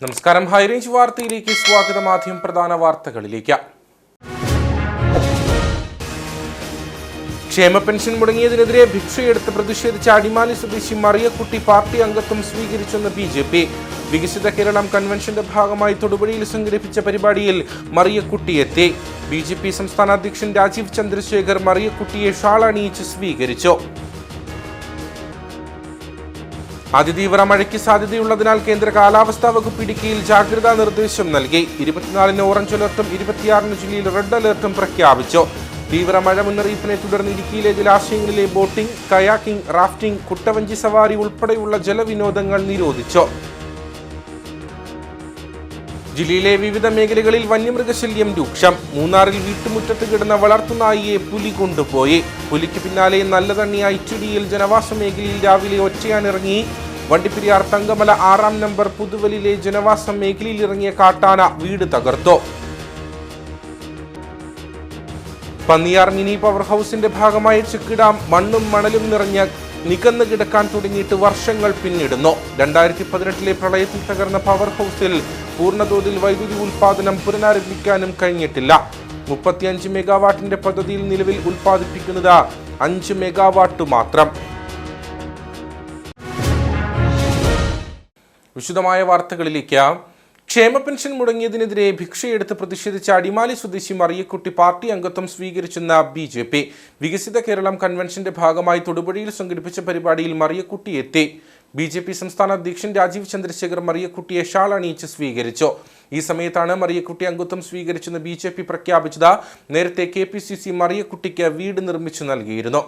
നമസ്കാരം. ഹൈറേഞ്ച് വാർത്തയിലേക്ക് സ്വാഗതം. ആദ്യം പ്രധാന വാർത്തകളിലേക്ക്. ക്ഷേമ പെൻഷൻ മുടങ്ങിയതിനെതിരെ ഭിക്ഷയെടുത്ത് പ്രതിഷേധിച്ച അടിമാലി സ്വദേശി മറിയക്കുട്ടി പാർട്ടി അംഗത്വം സ്വീകരിച്ചെന്ന് BJP. വികസിത കേരളം കൺവെൻഷന്റെ ഭാഗമായി തൊടുപുഴയിൽ സംഘടിപ്പിച്ച പരിപാടിയിൽ മറിയക്കുട്ടി എത്തി. BJP സംസ്ഥാന അധ്യക്ഷൻ രാജീവ് ചന്ദ്രശേഖർ മറിയക്കുട്ടിയെ ഷാൾ അണിയിച്ച് സ്വീകരിച്ചു. അതിതീവ്ര മഴയ്ക്ക് സാധ്യതയുള്ളതിനാൽ കേന്ദ്ര കാലാവസ്ഥാ വകുപ്പ് ഇടുക്കിയിൽ ജാഗ്രതാ നിർദ്ദേശം നൽകി. 24-ന് ഓറഞ്ച് അലർട്ടും 26-ന് ജില്ലയിൽ റെഡ് അലർട്ടും പ്രഖ്യാപിച്ചു. തീവ്ര മഴ മുന്നറിയിപ്പിനെ തുടർന്ന് ഇടുക്കിയിലെ ജലാശയങ്ങളിലെ ബോട്ടിംഗ്, കയാക്കിംഗ്, റാഫ്റ്റിംഗ്, കുട്ടവഞ്ചി സവാരി ഉൾപ്പെടെയുള്ള ജലവിനോദങ്ങൾ നിരോധിച്ചു. ജില്ലയിലെ വിവിധ മേഖലകളിൽ വന്യമൃഗശല്യം രൂക്ഷം. മൂന്നാറിൽ വീട്ടുമുറ്റത്ത് കിടന്ന വളർത്തുനായിയെ പുലി കൊണ്ടുപോയി. പുലിക്ക് പിന്നാലെ നല്ലതണ്ണി ഐറ്റുടിയിൽ ജനവാസ മേഖലയിൽ രാവിലെ ഒറ്റയാനിറങ്ങി. വണ്ടിപ്പെരിയാർ തങ്കമല 6-ാം നമ്പർ പുതുവലിലെ ജനവാസ മേഖലയിൽ ഇറങ്ങിയ കാട്ടാന വീട് തകർത്തു. പന്നിയാർ മിനി പവർ ഹൗസിന്റെ ഭാഗമായ ചെക്ക് ഡാം മണ്ണും മണലും നിറഞ്ഞ നികന്നു കിടക്കാൻ തുടങ്ങിയിട്ട് വർഷങ്ങൾ പിന്നിടുന്നു. 2018-ലെ പ്രളയത്തിൽ തകർന്ന പവർ ഹൗസിൽ പൂർണ്ണതോതിൽ വൈദ്യുതി ഉൽപാദനം പുനരാരംഭിക്കാനും കഴിഞ്ഞിട്ടില്ല. 35 മെഗാവാട്ടിന്റെ പദ്ധതിയിൽ നിലവിൽ ഉൽപ്പാദിപ്പിക്കുന്നത് 5 മെഗാവാട്ട് മാത്രം. വിശദമായ വാർത്തകളിലേക്ക്. ക്ഷേമ പെൻഷൻ മുടങ്ങിയതിനെതിരെ ഭിക്ഷയെടുത്ത് പ്രതിഷേധിച്ച അടിമാലി സ്വദേശി മറിയക്കുട്ടി പാർട്ടി അംഗത്വം സ്വീകരിച്ചെന്ന BJP. വികസിത കേരളം കൺവെൻഷന്റെ ഭാഗമായി തൊടുപുഴയിൽ സംഘടിപ്പിച്ച പരിപാടിയിൽ മറിയക്കുട്ടി എത്തി. BJP സംസ്ഥാന അധ്യക്ഷൻ രാജീവ് ചന്ദ്രശേഖർ മറിയക്കുട്ടിയെ ഷാൾ അണിയിച്ച് സ്വീകരിച്ചു. ഈ സമയത്താണ് മറിയക്കുട്ടി അംഗത്വം സ്വീകരിച്ചെന്ന് BJP പ്രഖ്യാപിച്ചത്. നേരത്തെ KPCC മറിയക്കുട്ടിക്ക് വീട് നിർമ്മിച്ചു നൽകിയിരുന്നു.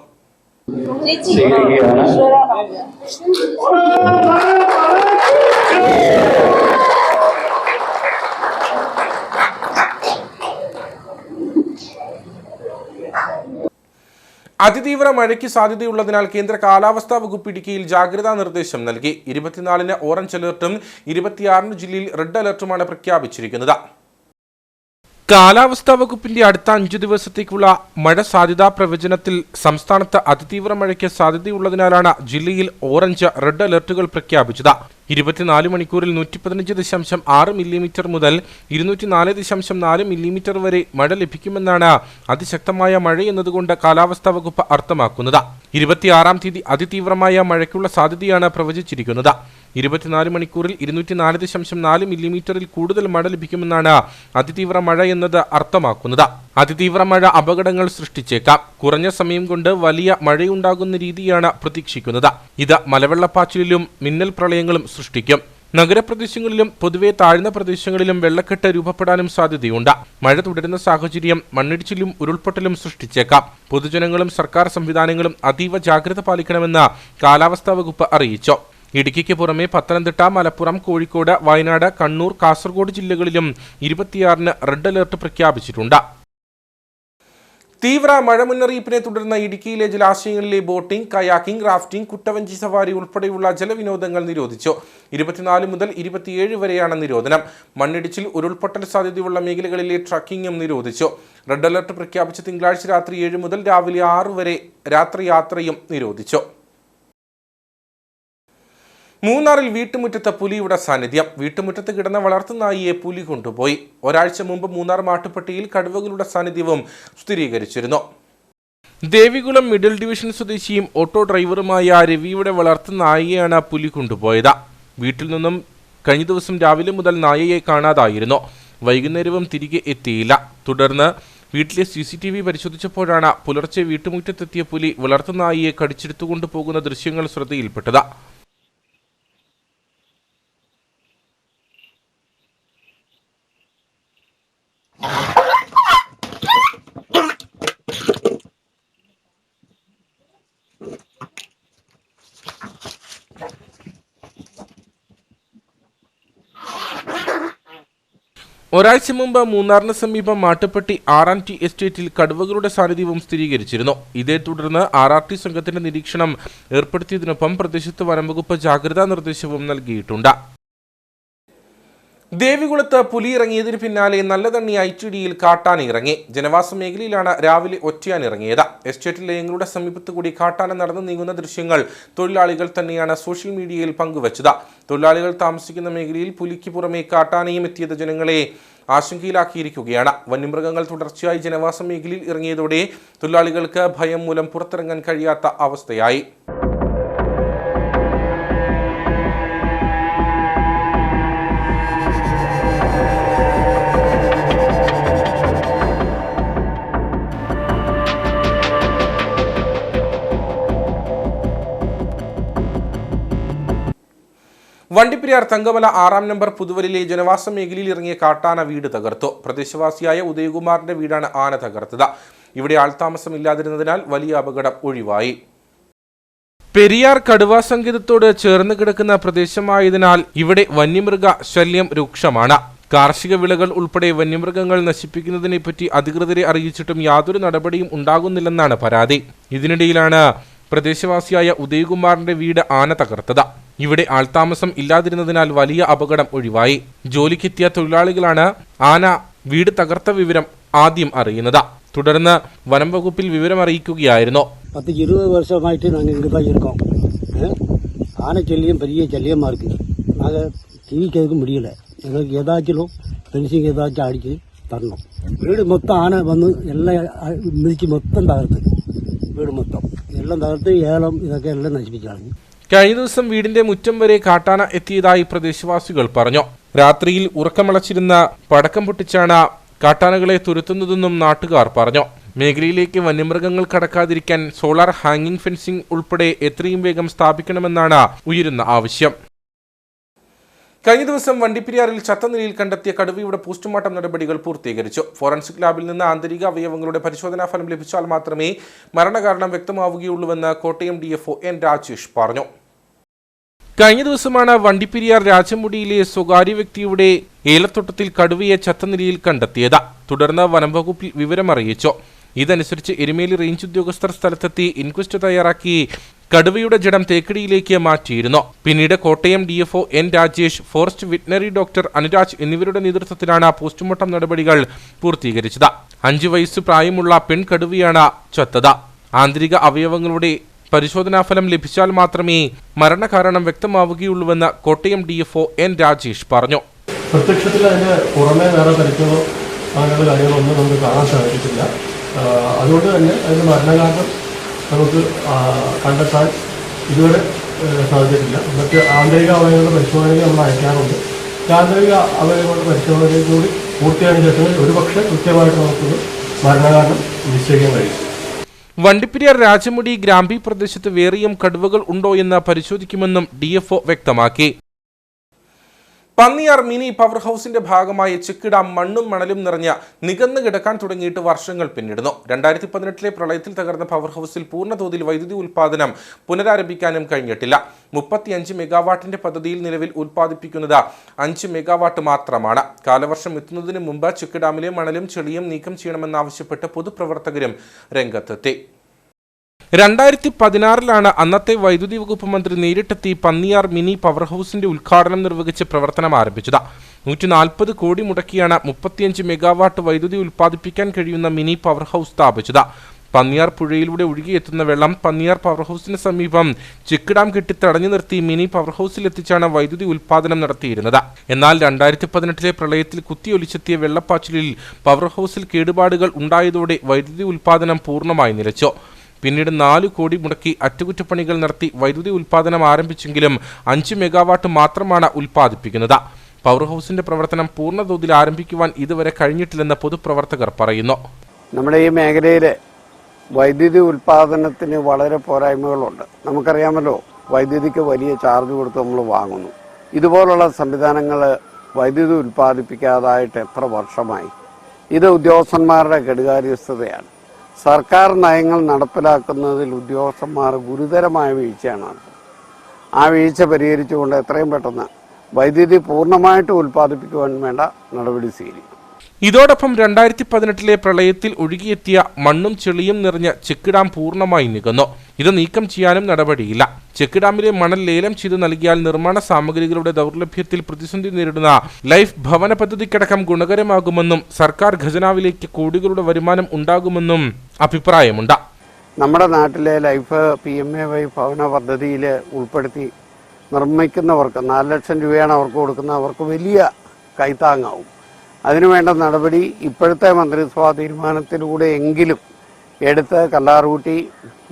അതിതീവ്ര മഴയ്ക്ക് സാധ്യതയുള്ളതിനാൽ കേന്ദ്ര കാലാവസ്ഥാ വകുപ്പ് ഇടുക്കിയിൽ ജാഗ്രതാ നിർദ്ദേശം നൽകി. 24-ന് ഓറഞ്ച് അലർട്ടും 26-ന് ജില്ലയിൽ റെഡ് അലർട്ടുമാണ് പ്രഖ്യാപിച്ചിരിക്കുന്നത്. കാലാവസ്ഥാ വകുപ്പിന്റെ അടുത്ത 5 ദിവസത്തേക്കുള്ള മഴ സാധ്യതാ പ്രവചനത്തിൽ സംസ്ഥാനത്ത് അതിതീവ്ര മഴയ്ക്ക് സാധ്യതയുള്ളതിനാലാണ് ജില്ലയിൽ ഓറഞ്ച്, റെഡ് അലർട്ടുകൾ പ്രഖ്യാപിച്ചത്. 24 മണിക്കൂറിൽ 115.6 മില്ലിമീറ്റർ മുതൽ 204.4 മില്ലിമീറ്റർ വരെ മഴ ലഭിക്കുമെന്നാണ് അതിശക്തമായ മഴയെന്നതുകൊണ്ട് കാലാവസ്ഥാ വകുപ്പ് അർത്ഥമാക്കുന്നത്. 26-ാം തീയതി അതിതീവ്രമായ മഴയ്ക്കുള്ള സാധ്യതയാണ് പ്രവചിച്ചിരിക്കുന്നത്. 24 മണിക്കൂറിൽ 204.4 മില്ലിമീറ്ററിൽ കൂടുതൽ മഴ ലഭിക്കുമെന്നാണ് അതിതീവ്ര മഴ എന്നത് അർത്ഥമാക്കുന്നത്. അതിതീവ്ര മഴ അപകടങ്ങൾ സൃഷ്ടിച്ചേക്കാം. കുറഞ്ഞ സമയം കൊണ്ട് വലിയ മഴയുണ്ടാകുന്ന രീതിയാണ് പ്രതീക്ഷിക്കുന്നത്. ഇത് മലവെള്ളപ്പാച്ചിലും മിന്നൽ പ്രളയങ്ങളും സൃഷ്ടിക്കും. നഗരപ്രദേശങ്ങളിലും പൊതുവെ താഴ്ന്ന പ്രദേശങ്ങളിലും വെള്ളക്കെട്ട് രൂപപ്പെടാനും സാധ്യതയുണ്ട്. മഴ തുടരുന്ന സാഹചര്യം മണ്ണിടിച്ചിലും ഉരുൾപൊട്ടലും സൃഷ്ടിച്ചേക്കാം. പൊതുജനങ്ങളും സർക്കാർ സംവിധാനങ്ങളും അതീവ ജാഗ്രത പാലിക്കണമെന്ന് കാലാവസ്ഥാ വകുപ്പ് അറിയിച്ചു. ഇടുക്കിക്ക് പുറമെ പത്തനംതിട്ട, മലപ്പുറം, കോഴിക്കോട്, വയനാട്, കണ്ണൂർ, കാസർഗോഡ് ജില്ലകളിലും 26-ന് റെഡ് അലർട്ട് പ്രഖ്യാപിച്ചിട്ടുണ്ട്. തീവ്ര മഴ മുന്നറിയിപ്പിനെ തുടർന്ന് ഇടുക്കിയിലെ ജലാശയങ്ങളിലെ ബോട്ടിംഗ്, കയാക്കിംഗ്, റാഫ്റ്റിംഗ്, കുട്ടവഞ്ചി സവാരി ഉൾപ്പെടെയുള്ള ജലവിനോദങ്ങൾ നിരോധിച്ചു. 24 മുതൽ 27 വരെയാണ് നിരോധനം. മണ്ണിടിച്ചിൽ, ഉരുൾപൊട്ടൽ സാധ്യതയുള്ള മേഖലകളിലെ ട്രക്കിംഗും നിരോധിച്ചു. റെഡ് അലർട്ട് പ്രഖ്യാപിച്ച തിങ്കളാഴ്ച രാത്രി 7 മുതൽ രാവിലെ 6 വരെ രാത്രി യാത്രയും നിരോധിച്ചു. മൂന്നാറിൽ വീട്ടുമുറ്റത്ത് പുലിയുടെ സാന്നിധ്യം. വീട്ടുമുറ്റത്ത് കിടന്ന വളർത്തുനായിയെ പുലി കൊണ്ടുപോയി. ഒരാഴ്ച മുമ്പ് മൂന്നാർ മാട്ടുപ്പെട്ടിയിൽ കടുവകളുടെ സാന്നിധ്യവും സ്ഥിരീകരിച്ചിരുന്നു. ദേവികുളം മിഡിൽ ഡിവിഷൻ സ്വദേശിയും ഓട്ടോ ഡ്രൈവറുമായ രവിയുടെ വളർത്തുനായിയെയാണ് പുലി കൊണ്ടുപോയത്. വീട്ടിൽ നിന്നും കഴിഞ്ഞ ദിവസം രാവിലെ മുതൽ നായയെ കാണാതായിരുന്നു. വൈകുന്നേരവും തിരികെ എത്തിയില്ല. തുടർന്ന് വീട്ടിലെ CCTV പരിശോധിച്ചപ്പോഴാണ് പുലർച്ചെ വീട്ടുമുറ്റത്തെത്തിയ പുലി വളർത്തുനായിയെ കടിച്ചെടുത്തുകൊണ്ടു പോകുന്ന ദൃശ്യങ്ങൾ ശ്രദ്ധയിൽപ്പെട്ടത്. ഒരാഴ്ച മുമ്പ് മൂന്നാറിന് സമീപം മാട്ടുപ്പെട്ടി RRT എസ്റ്റേറ്റിൽ കടുവകളുടെ സാന്നിധ്യവും സ്ഥിരീകരിച്ചിരുന്നു. ഇതേ തുടർന്ന് RRT സംഘത്തിന്റെ നിരീക്ഷണം ഏർപ്പെടുത്തിയതിനൊപ്പം പ്രദേശത്ത് വനംവകുപ്പ് ജാഗ്രതാ നിർദ്ദേശവും നൽകിയിട്ടുണ്ട്. ദേവികുളത്ത് പുലി ഇറങ്ങിയതിന് പിന്നാലെ നല്ലതണ്ണി ഐറ്റിഡിയിൽ കാട്ടാന ഇറങ്ങി. ജനവാസ മേഖലയിലാണ് രാവിലെ ഒറ്റയാൻ ഇറങ്ങിയത്. എസ്റ്റേറ്റ് ലയങ്ങളുടെ സമീപത്ത് കൂടി കാട്ടാന നടന്നു നീങ്ങുന്ന ദൃശ്യങ്ങൾ തൊഴിലാളികൾ തന്നെയാണ് സോഷ്യൽ മീഡിയയിൽ പങ്കുവച്ചത്. തൊഴിലാളികൾ താമസിക്കുന്ന മേഖലയിൽ പുലിക്ക് പുറമെ കാട്ടാനയും എത്തിയത് ജനങ്ങളെ ആശങ്കയിലാക്കിയിരിക്കുകയാണ്. വന്യമൃഗങ്ങൾ തുടർച്ചയായി ജനവാസ മേഖലയിൽ ഇറങ്ങിയതോടെ തൊഴിലാളികൾക്ക് ഭയം മൂലം പുറത്തിറങ്ങാൻ കഴിയാത്ത അവസ്ഥയായി. വണ്ടിപ്പെരിയാർ തങ്കമല 6-ാം നമ്പർ പുതുവലിലെ ജനവാസ മേഖലയിൽ ഇറങ്ങിയ കാട്ടാന വീട് തകർത്തു. പ്രദേശവാസിയായ ഉദയകുമാറിന്റെ വീടാണ് ആന തകർത്തത്. ഇവിടെ ആൾതാമസമില്ലാതിരുന്നതിനാൽ വലിയ അപകടം ഒഴിവായി. പെരിയാർ കടുവാ സങ്കേതത്തോട് ചേർന്ന് കിടക്കുന്ന പ്രദേശമായതിനാൽ ഇവിടെ വന്യമൃഗ ശല്യം രൂക്ഷമാണ്. കാർഷിക വിളകൾ ഉൾപ്പെടെ വന്യമൃഗങ്ങൾ നശിപ്പിക്കുന്നതിനെപ്പറ്റി അധികൃതരെ അറിയിച്ചിട്ടും യാതൊരു നടപടിയും ഉണ്ടാകുന്നില്ലെന്നാണ് പരാതി. ഇതിനിടയിലാണ് പ്രദേശവാസിയായ ഉദയകുമാറിന്റെ വീട് ആന തകർത്തത്. ഇവിടെ ആൾതാമസം ഇല്ലാതിരുന്നതിനാൽ വലിയ അപകടം ഒഴിവായി. ജോലിക്കെത്തിയ തൊഴിലാളികളാണ് ആന വീട് തകർത്ത വിവരം ആദ്യം അറിയുന്നത്. തുടർന്ന് വനം വകുപ്പിൽ വിവരം അറിയിക്കുകയായിരുന്നു. 10-20 வருஷமாயிட்டு நாங்கள் இங்கே தான் இருக்கோம். ஆனை சல்லியம் பெரிய சல்லியமாக இருக்குது. நாங்கள் ஜீவிக்கிறதுக்கு முடியல. எங்களுக்கு ஏதாச்சும் பென்சிங் ஏதாச்சும் அடிச்சு தரணும். வீடு மொத்தம் ஆனை வந்து எல்லாம் மிதிச்சு மொத்தம் தகர்த்து വീട് മൊത്തം എല്ലാം തകർത്ത് ഏലം ഇതൊക്കെ എല്ലാം നശിപ്പിച്ചാണ്. കഴിഞ്ഞ ദിവസം വീടിന്റെ മുറ്റം വരെ കാട്ടാന എത്തിയതായി പ്രദേശവാസികൾ പറഞ്ഞു. രാത്രിയിൽ ഉറക്കമളച്ചിരുന്ന പടക്കം പൊട്ടിച്ചാണ് കാട്ടാനകളെ തുരത്തുന്നതെന്നും നാട്ടുകാർ പറഞ്ഞു. മേഖലയിലേക്ക് വന്യമൃഗങ്ങൾ കടക്കാതിരിക്കാൻ സോളാർ ഹാങ്ങിംഗ് ഫെൻസിംഗ് ഉൾപ്പെടെ എത്രയും വേഗം സ്ഥാപിക്കണമെന്നാണ് ഉയരുന്ന ആവശ്യം. കഴിഞ്ഞ ദിവസം വണ്ടിപ്പെരിയാറിൽ ചത്ത നിലയിൽ കണ്ടെത്തിയ കടുവയുടെ പോസ്റ്റ്മോർട്ടം നടപടികൾ പൂർത്തീകരിച്ചു. ഫോറൻസിക് ലാബിൽ നിന്ന് ആന്തരിക അവയവങ്ങളുടെ പരിശോധനാ ഫലം ലഭിച്ചാൽ മാത്രമേ മരണകാരണം വ്യക്തമാവുകയുള്ളൂവെന്ന് കോട്ടയം DFO N രാജേഷ് പറഞ്ഞു. കഴിഞ്ഞ ദിവസമാണ് വണ്ടിപ്പെരിയാർ രാജമുടിയിലെ സ്വകാര്യ വ്യക്തിയുടെ ഏലത്തോട്ടത്തിൽ കടുവയെ ചത്ത നിലയിൽ കണ്ടെത്തിയത്. തുടർന്ന് വനം വകുപ്പിൽ വിവരമറിയിച്ചു. ഇതനുസരിച്ച് എരുമേലി റേഞ്ച് ഉദ്യോഗസ്ഥർ സ്ഥലത്തെത്തി ഇൻക്വസ്റ്റ് തയ്യാറാക്കി കടുവയുടെ ജഡം തേക്കടിയിലേക്ക് മാറ്റിയിരുന്നു. പിന്നീട് Kottayam DFO N Rajesh, forest veterinary doctor Anuraj എന്നിവരുടെ നേതൃത്വത്തിലാണ് പോസ്റ്റ്മോർട്ടം നടപടികൾ പൂർത്തീകരിച്ചത്. 5 വയസ്സ് പ്രായമുള്ള പെൺകടുവയാണ് ചത്തത്. ആന്തരിക അവയവങ്ങളുടെ പരിശോധനാഫലം ലഭിച്ചാൽ മാത്രമേ മരണകാരണം വ്യക്തമാവുകയുള്ളൂവെന്ന് കോട്ടയം DFO N രാജേഷ് പറഞ്ഞു. പ്രത്യക്ഷത്തിൽ അതിന് പുറമെ വേറെ തരത്തിലോ അങ്ങനെയുള്ള കാര്യങ്ങളൊന്നും നമുക്ക് കാണാൻ സാധിച്ചിട്ടില്ല. അതുകൊണ്ട് തന്നെ അതിന് മരണകാരണം നമുക്ക് കണ്ടെത്താൻ ഇതുവരെ സാധിച്ചിട്ടില്ല. മറ്റ് ആന്തരിക അവയവങ്ങളുടെ പരിശോധനയ്ക്ക് നമ്മൾ അയക്കാറുണ്ട്. ആന്തരിക അവയവങ്ങളുടെ പരിശോധനയിൽ കൂടി പൂർത്തിയായതിനു ശേഷം ഒരുപക്ഷെ കൃത്യമായിട്ട് നമുക്കൊരു മരണകാരണം നിശ്ചയിക്കാൻ കഴിയും. വണ്ടിപ്പെരിയാർ രാജമുടി ഗ്രാമ്പി പ്രദേശത്ത് വേറെയും കടുവകൾ ഉണ്ടോ എന്ന് പരിശോധിക്കുമെന്നും DFO വ്യക്തമാക്കി. പന്നിയാർ മിനി പവർ ഹൗസിന്റെ ഭാഗമായി ചെക്ക് ഡാം മണ്ണും മണലും നിറഞ്ഞ നികന്നു കിടക്കാൻ തുടങ്ങിയിട്ട് വർഷങ്ങൾ പിന്നിടുന്നു. 2018 പ്രളയത്തിൽ തകർന്ന പവർ ഹൗസിൽ പൂർണ്ണതോതിൽ വൈദ്യുതി ഉൽപ്പാദനം പുനരാരംഭിക്കാനും കഴിഞ്ഞിട്ടില്ല. 35 മെഗാവാട്ടിന്റെ പദ്ധതിയിൽ നിലവിൽ ഉൽപ്പാദിപ്പിക്കുന്നത് 5 മെഗാവാട്ട് മാത്രമാണ്. കാലവർഷം എത്തുന്നതിന് മുമ്പ് ചെക്ക് ഡാമിലെ മണലും ചെളിയും നീക്കം ചെയ്യണമെന്നാവശ്യപ്പെട്ട് പൊതുപ്രവർത്തകരും രംഗത്തെത്തി. 2016 അന്നത്തെ വൈദ്യുതി വകുപ്പ് മന്ത്രി നേരിട്ടെത്തി പന്നിയാർ മിനി പവർ ഹൗസിന്റെ ഉദ്ഘാടനം നിർവഹിച്ച് പ്രവർത്തനം ആരംഭിച്ചത്. 140 കോടി മുടക്കിയാണ് 35 മെഗാവാട്ട് വൈദ്യുതി ഉൽപ്പാദിപ്പിക്കാൻ കഴിയുന്ന മിനി പവർ ഹൗസ് സ്ഥാപിച്ചത്. പന്നിയാർ പുഴയിലൂടെ ഒഴുകിയെത്തുന്ന വെള്ളം പന്നിയാർ പവർ ഹൗസിന് സമീപം ചെക്ക് ഡാം കെട്ടി തടഞ്ഞു നിർത്തി മിനി പവർ ഹൗസിലെത്തിച്ചാണ് വൈദ്യുതി ഉൽപ്പാദനം നടത്തിയിരുന്നത്. എന്നാൽ 2018 പ്രളയത്തിൽ കുത്തിയൊലിച്ചെത്തിയ വെള്ളപ്പാച്ചിലിൽ പവർ ഹൗസിൽ കേടുപാടുകൾ ഉണ്ടായതോടെ വൈദ്യുതി ഉൽപ്പാദനം പൂർണ്ണമായി നിലച്ചു. പിന്നീട് 4 കോടി മുടക്കി അറ്റകുറ്റപ്പണികൾ നടത്തി വൈദ്യുതി ഉൽപ്പാദനം ആരംഭിച്ചെങ്കിലും 5 മെഗാവാട്ട് മാത്രമാണ് ഉൽപ്പാദിപ്പിക്കുന്നത്. പവർ ഹൗസിന്റെ പ്രവർത്തനം പൂർണ്ണതോതിൽ ആരംഭിക്കുവാൻ ഇതുവരെ കഴിഞ്ഞിട്ടില്ലെന്ന് പൊതുപ്രവർത്തകർ പറയുന്നു. നമ്മുടെ ഈ മേഖലയിലെ വൈദ്യുതി ഉൽപ്പാദനത്തിന് വളരെ പോരായ്മകളുണ്ട്. നമുക്കറിയാമല്ലോ, വൈദ്യുതിക്ക് വലിയ ചാർജ് കൊടുത്ത് നമ്മൾ വാങ്ങുന്നു. ഇതുപോലുള്ള സംവിധാനങ്ങൾ വൈദ്യുതി ഉൽപ്പാദിപ്പിക്കാതായിട്ട് എത്ര വർഷമായി? ഇത് ഉദ്യോഗസ്ഥന്മാരുടെ കെടുകാര്യസ്ഥതയാണ്. സർക്കാർ നയങ്ങൾ നടപ്പിലാക്കുന്നതിൽ ഉദ്യോഗസ്ഥന്മാർ ഗുരുതരമായ വീഴ്ചയാണ്. ആ വീഴ്ച പരിഹരിച്ചുകൊണ്ട് എത്രയും പെട്ടെന്ന് വൈദ്യുതി പൂർണ്ണമായിട്ട് ഉൽപ്പാദിപ്പിക്കുവാൻ വേണ്ട നടപടി സ്വീകരിക്കും. ഇതോടൊപ്പം 2018 പ്രളയത്തിൽ ഒഴുകിയെത്തിയ മണ്ണും ചെളിയും നിറഞ്ഞ ചെക്ക് ഡാം പൂർണ്ണമായി നികന്നു. ഇത് നീക്കം ചെയ്യാനും നടപടിയില്ല. ചെക്ക് ഡാമിലെ മണൽ ലേലം ചെയ്ത് നൽകിയാൽ നിർമ്മാണ സാമഗ്രികളുടെ ദൗർലഭ്യത്തിൽ പ്രതിസന്ധി നേരിടുന്ന ലൈഫ് ഭവന പദ്ധതിക്കടക്കം ഗുണകരമാകുമെന്നും സർക്കാർ ഖജനാവിലേക്ക് കോടികളുടെ വരുമാനം ഉണ്ടാകുമെന്നും അഭിപ്രായമുണ്ട്. നമ്മുടെ നാട്ടിലെ ലൈഫ് PMAY ഭവന പദ്ധതിയിൽ ഉൾപ്പെടുത്തി നിർമ്മിക്കുന്നവർക്ക് 4 ലക്ഷം രൂപയാണ് അവർക്ക് കൊടുക്കുന്നത്. അവർക്ക് വലിയ കൈത്താങ്ങാവും. അതിനുവേണ്ട നടപടി ഇപ്പോഴത്തെ മന്ത്രിസഭാ തീരുമാനത്തിലൂടെ എങ്കിലും എടുത്ത് കല്ലാർകുട്ടി,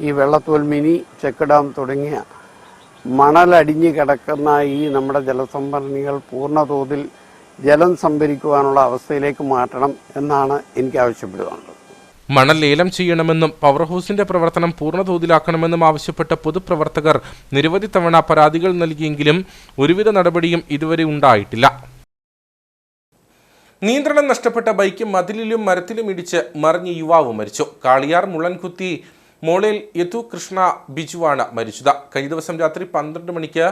ഈ വെള്ളത്തോൽ മിനി ചെക്ക് ഡാം തുടങ്ങിയ മണലടിഞ്ഞു കിടക്കുന്ന ഈ നമ്മുടെ ജലസംഭരണികൾ പൂർണ്ണ തോതിൽ ജലം സംഭരിക്കുവാനുള്ള അവസ്ഥയിലേക്ക് മാറ്റണം എന്നാണ് എനിക്ക് ആവശ്യപ്പെടുവാനുള്ളത്. മണൽ ലേലം ചെയ്യണമെന്നും പവർ ഹൗസിന്റെ പ്രവർത്തനം പൂർണ്ണതോതിലാക്കണമെന്നും ആവശ്യപ്പെട്ട പൊതുപ്രവർത്തകർ നിരവധി തവണ പരാതികൾ നൽകിയെങ്കിലും ഒരുവിധ നടപടിയും ഇതുവരെ ഉണ്ടായിട്ടില്ല. നിയന്ത്രണം നഷ്ടപ്പെട്ട ബൈക്ക് മതിലിലും മരത്തിലും ഇടിച്ച് മറിഞ്ഞ് യുവാവ് മരിച്ചു. കാളിയാർ മുള്ളൻകുത്തി മോളേൽ യദു കൃഷ്ണ ബിജുവാണ് മരിച്ചത്. കഴിഞ്ഞ ദിവസം രാത്രി 12 മണിക്ക്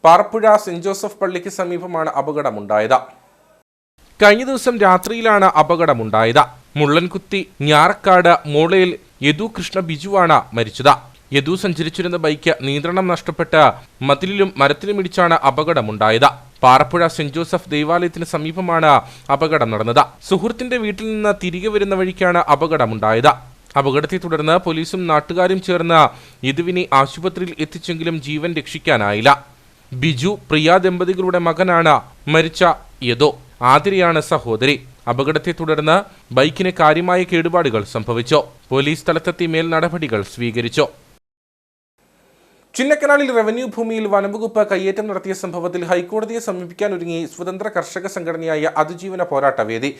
പാറപ്പുഴ സെന്റ് ജോസഫ് പള്ളിക്ക് സമീപമാണ് അപകടമുണ്ടായത്. കഴിഞ്ഞ ദിവസം രാത്രിയിലാണ് അപകടമുണ്ടായത്. മുള്ളൻകുത്തി ഞാറക്കാട് മോളേൽ യദു കൃഷ്ണ ബിജുവാണ് മരിച്ചത്. യദു സഞ്ചരിച്ചിരുന്ന ബൈക്ക് നിയന്ത്രണം നഷ്ടപ്പെട്ട് മതിലിലും മരത്തിലും ഇടിച്ചാണ് അപകടമുണ്ടായത്. പാറപ്പുഴ സെന്റ് ജോസഫ് ദേവാലയത്തിന് സമീപമാണ് അപകടം നടന്നത്. സുഹൃത്തിന്റെ വീട്ടിൽ നിന്ന് തിരികെ വരുന്ന വഴിക്കാണ് അപകടമുണ്ടായത്. അപകടത്തെ തുടർന്ന് പോലീസും നാട്ടുകാരും ചേർന്ന് യദുവിനെ ആശുപത്രിയിൽ എത്തിച്ചെങ്കിലും ജീവൻ രക്ഷിക്കാനായില്ല. ബിജു പ്രിയ ദമ്പതികളുടെ മകനാണ് മരിച്ച യദു. ആതിരയാണ് സഹോദരി. അപകടത്തെ തുടർന്ന് ബൈക്കിന് കാര്യമായ കേടുപാടുകൾ സംഭവിച്ചു. പോലീസ് സ്ഥലത്തെത്തി മേൽ നടപടികൾ സ്വീകരിച്ചു. ചിന്നക്കനാലിൽ റവന്യൂ ഭൂമിയിൽ വനംവകുപ്പ് കയ്യേറ്റം നടത്തിയ സംഭവത്തിൽ ഹൈക്കോടതിയെ സമീപിക്കാനൊരുങ്ങി സ്വതന്ത്ര കർഷക സംഘടനയായ അതിജീവന പോരാട്ട വേദി.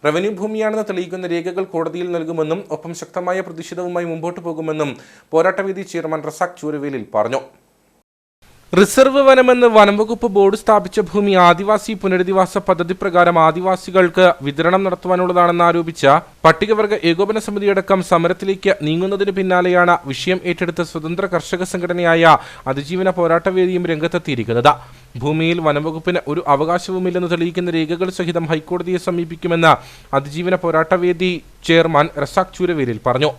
റവന്യൂ ഭൂമിയാണെന്ന് തെളിയിക്കുന്ന രേഖകൾ കോടതിയിൽ നൽകുമെന്നും ഒപ്പം ശക്തമായ പ്രതിഷേധവുമായി മുമ്പോട്ടു പോകുമെന്നും പോരാട്ടവേദി ചെയർമാൻ റസാഖ് ചൂരവേലിൽ പറഞ്ഞു. റിസർവ് വനമെന്ന് വനംവകുപ്പ് ബോർഡ് സ്ഥാപിച്ച ഭൂമി ആദിവാസി പുനരധിവാസ പദ്ധതി പ്രകാരം ആദിവാസികൾക്ക് വിതരണം നടത്തുവാനുള്ളതാണെന്ന് ആരോപിച്ച പട്ടികവർഗ ഏകോപന സമിതിയടക്കം സമരത്തിലേക്ക് നീങ്ങുന്നതിന് പിന്നാലെയാണ് വിഷയം ഏറ്റെടുത്ത സ്വതന്ത്ര കർഷക സംഘടനയായ അതിജീവന പോരാട്ടവേദിയും രംഗത്തെത്തിയിരിക്കുന്നത്. ഭൂമിയിൽ വനംവകുപ്പിന് ഒരു അവകാശവുമില്ലെന്ന് തെളിയിക്കുന്ന രേഖകൾ സഹിതം ഹൈക്കോടതിയെ സമീപിക്കുമെന്ന് അതിജീവന പോരാട്ടവേദി ചെയർമാൻ റസാഖ് ചൂരവേലിൽ പറഞ്ഞു.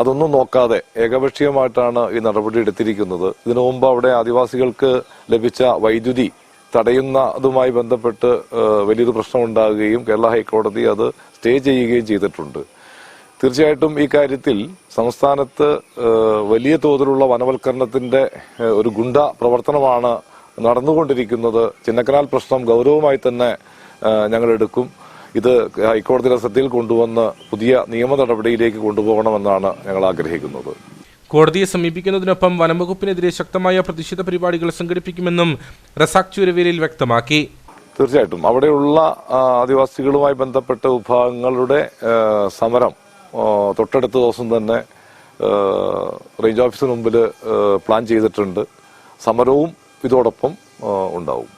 അതൊന്നും നോക്കാതെ ഏകപക്ഷീയമായിട്ടാണ് ഈ നടപടി എടുത്തിരിക്കുന്നത്. ഇതിനു മുമ്പ് അവിടെ ആദിവാസികൾക്ക് ലഭിച്ച വൈദ്യുതി തടയുന്നതുമായി ബന്ധപ്പെട്ട് വലിയൊരു പ്രശ്നമുണ്ടാകുകയും കേരള ഹൈക്കോടതി അത് സ്റ്റേ ചെയ്യുകയും ചെയ്തിട്ടുണ്ട്. തീർച്ചയായിട്ടും ഈ കാര്യത്തിൽ സംസ്ഥാനത്ത് വലിയ തോതിലുള്ള വനവൽക്കരണത്തിന്റെ ഒരു ഗുണ്ട പ്രവർത്തനമാണ് നടന്നുകൊണ്ടിരിക്കുന്നത്. ചിന്നക്കനാൽ പ്രശ്നം ഗൗരവമായി തന്നെ ഞങ്ങൾ എടുക്കും. ഇത് ഹൈക്കോടതിയുടെ ശ്രദ്ധയിൽ കൊണ്ടുവന്ന് പുതിയ നിയമ നടപടിയിലേക്ക് കൊണ്ടുപോകണമെന്നാണ് ഞങ്ങൾ ആഗ്രഹിക്കുന്നത്. കോടതിയെ സമീപിക്കുന്നതിനൊപ്പം വനംവകുപ്പിനെതിരെ ശക്തമായ പ്രതിഷേധ പരിപാടികൾ സംഘടിപ്പിക്കുമെന്നും റസാഖ് ചൂരവേലിൽ വ്യക്തമാക്കി. തീർച്ചയായിട്ടും അവിടെയുള്ള ആദിവാസികളുമായി ബന്ധപ്പെട്ട വിഭാഗങ്ങളുടെ സമരം തൊട്ടടുത്ത ദിവസം തന്നെ റേഞ്ച് ഓഫീസിന് മുമ്പിൽ പ്ലാൻ ചെയ്തിട്ടുണ്ട്. സമരവും ഇതോടൊപ്പം ഉണ്ടാവും.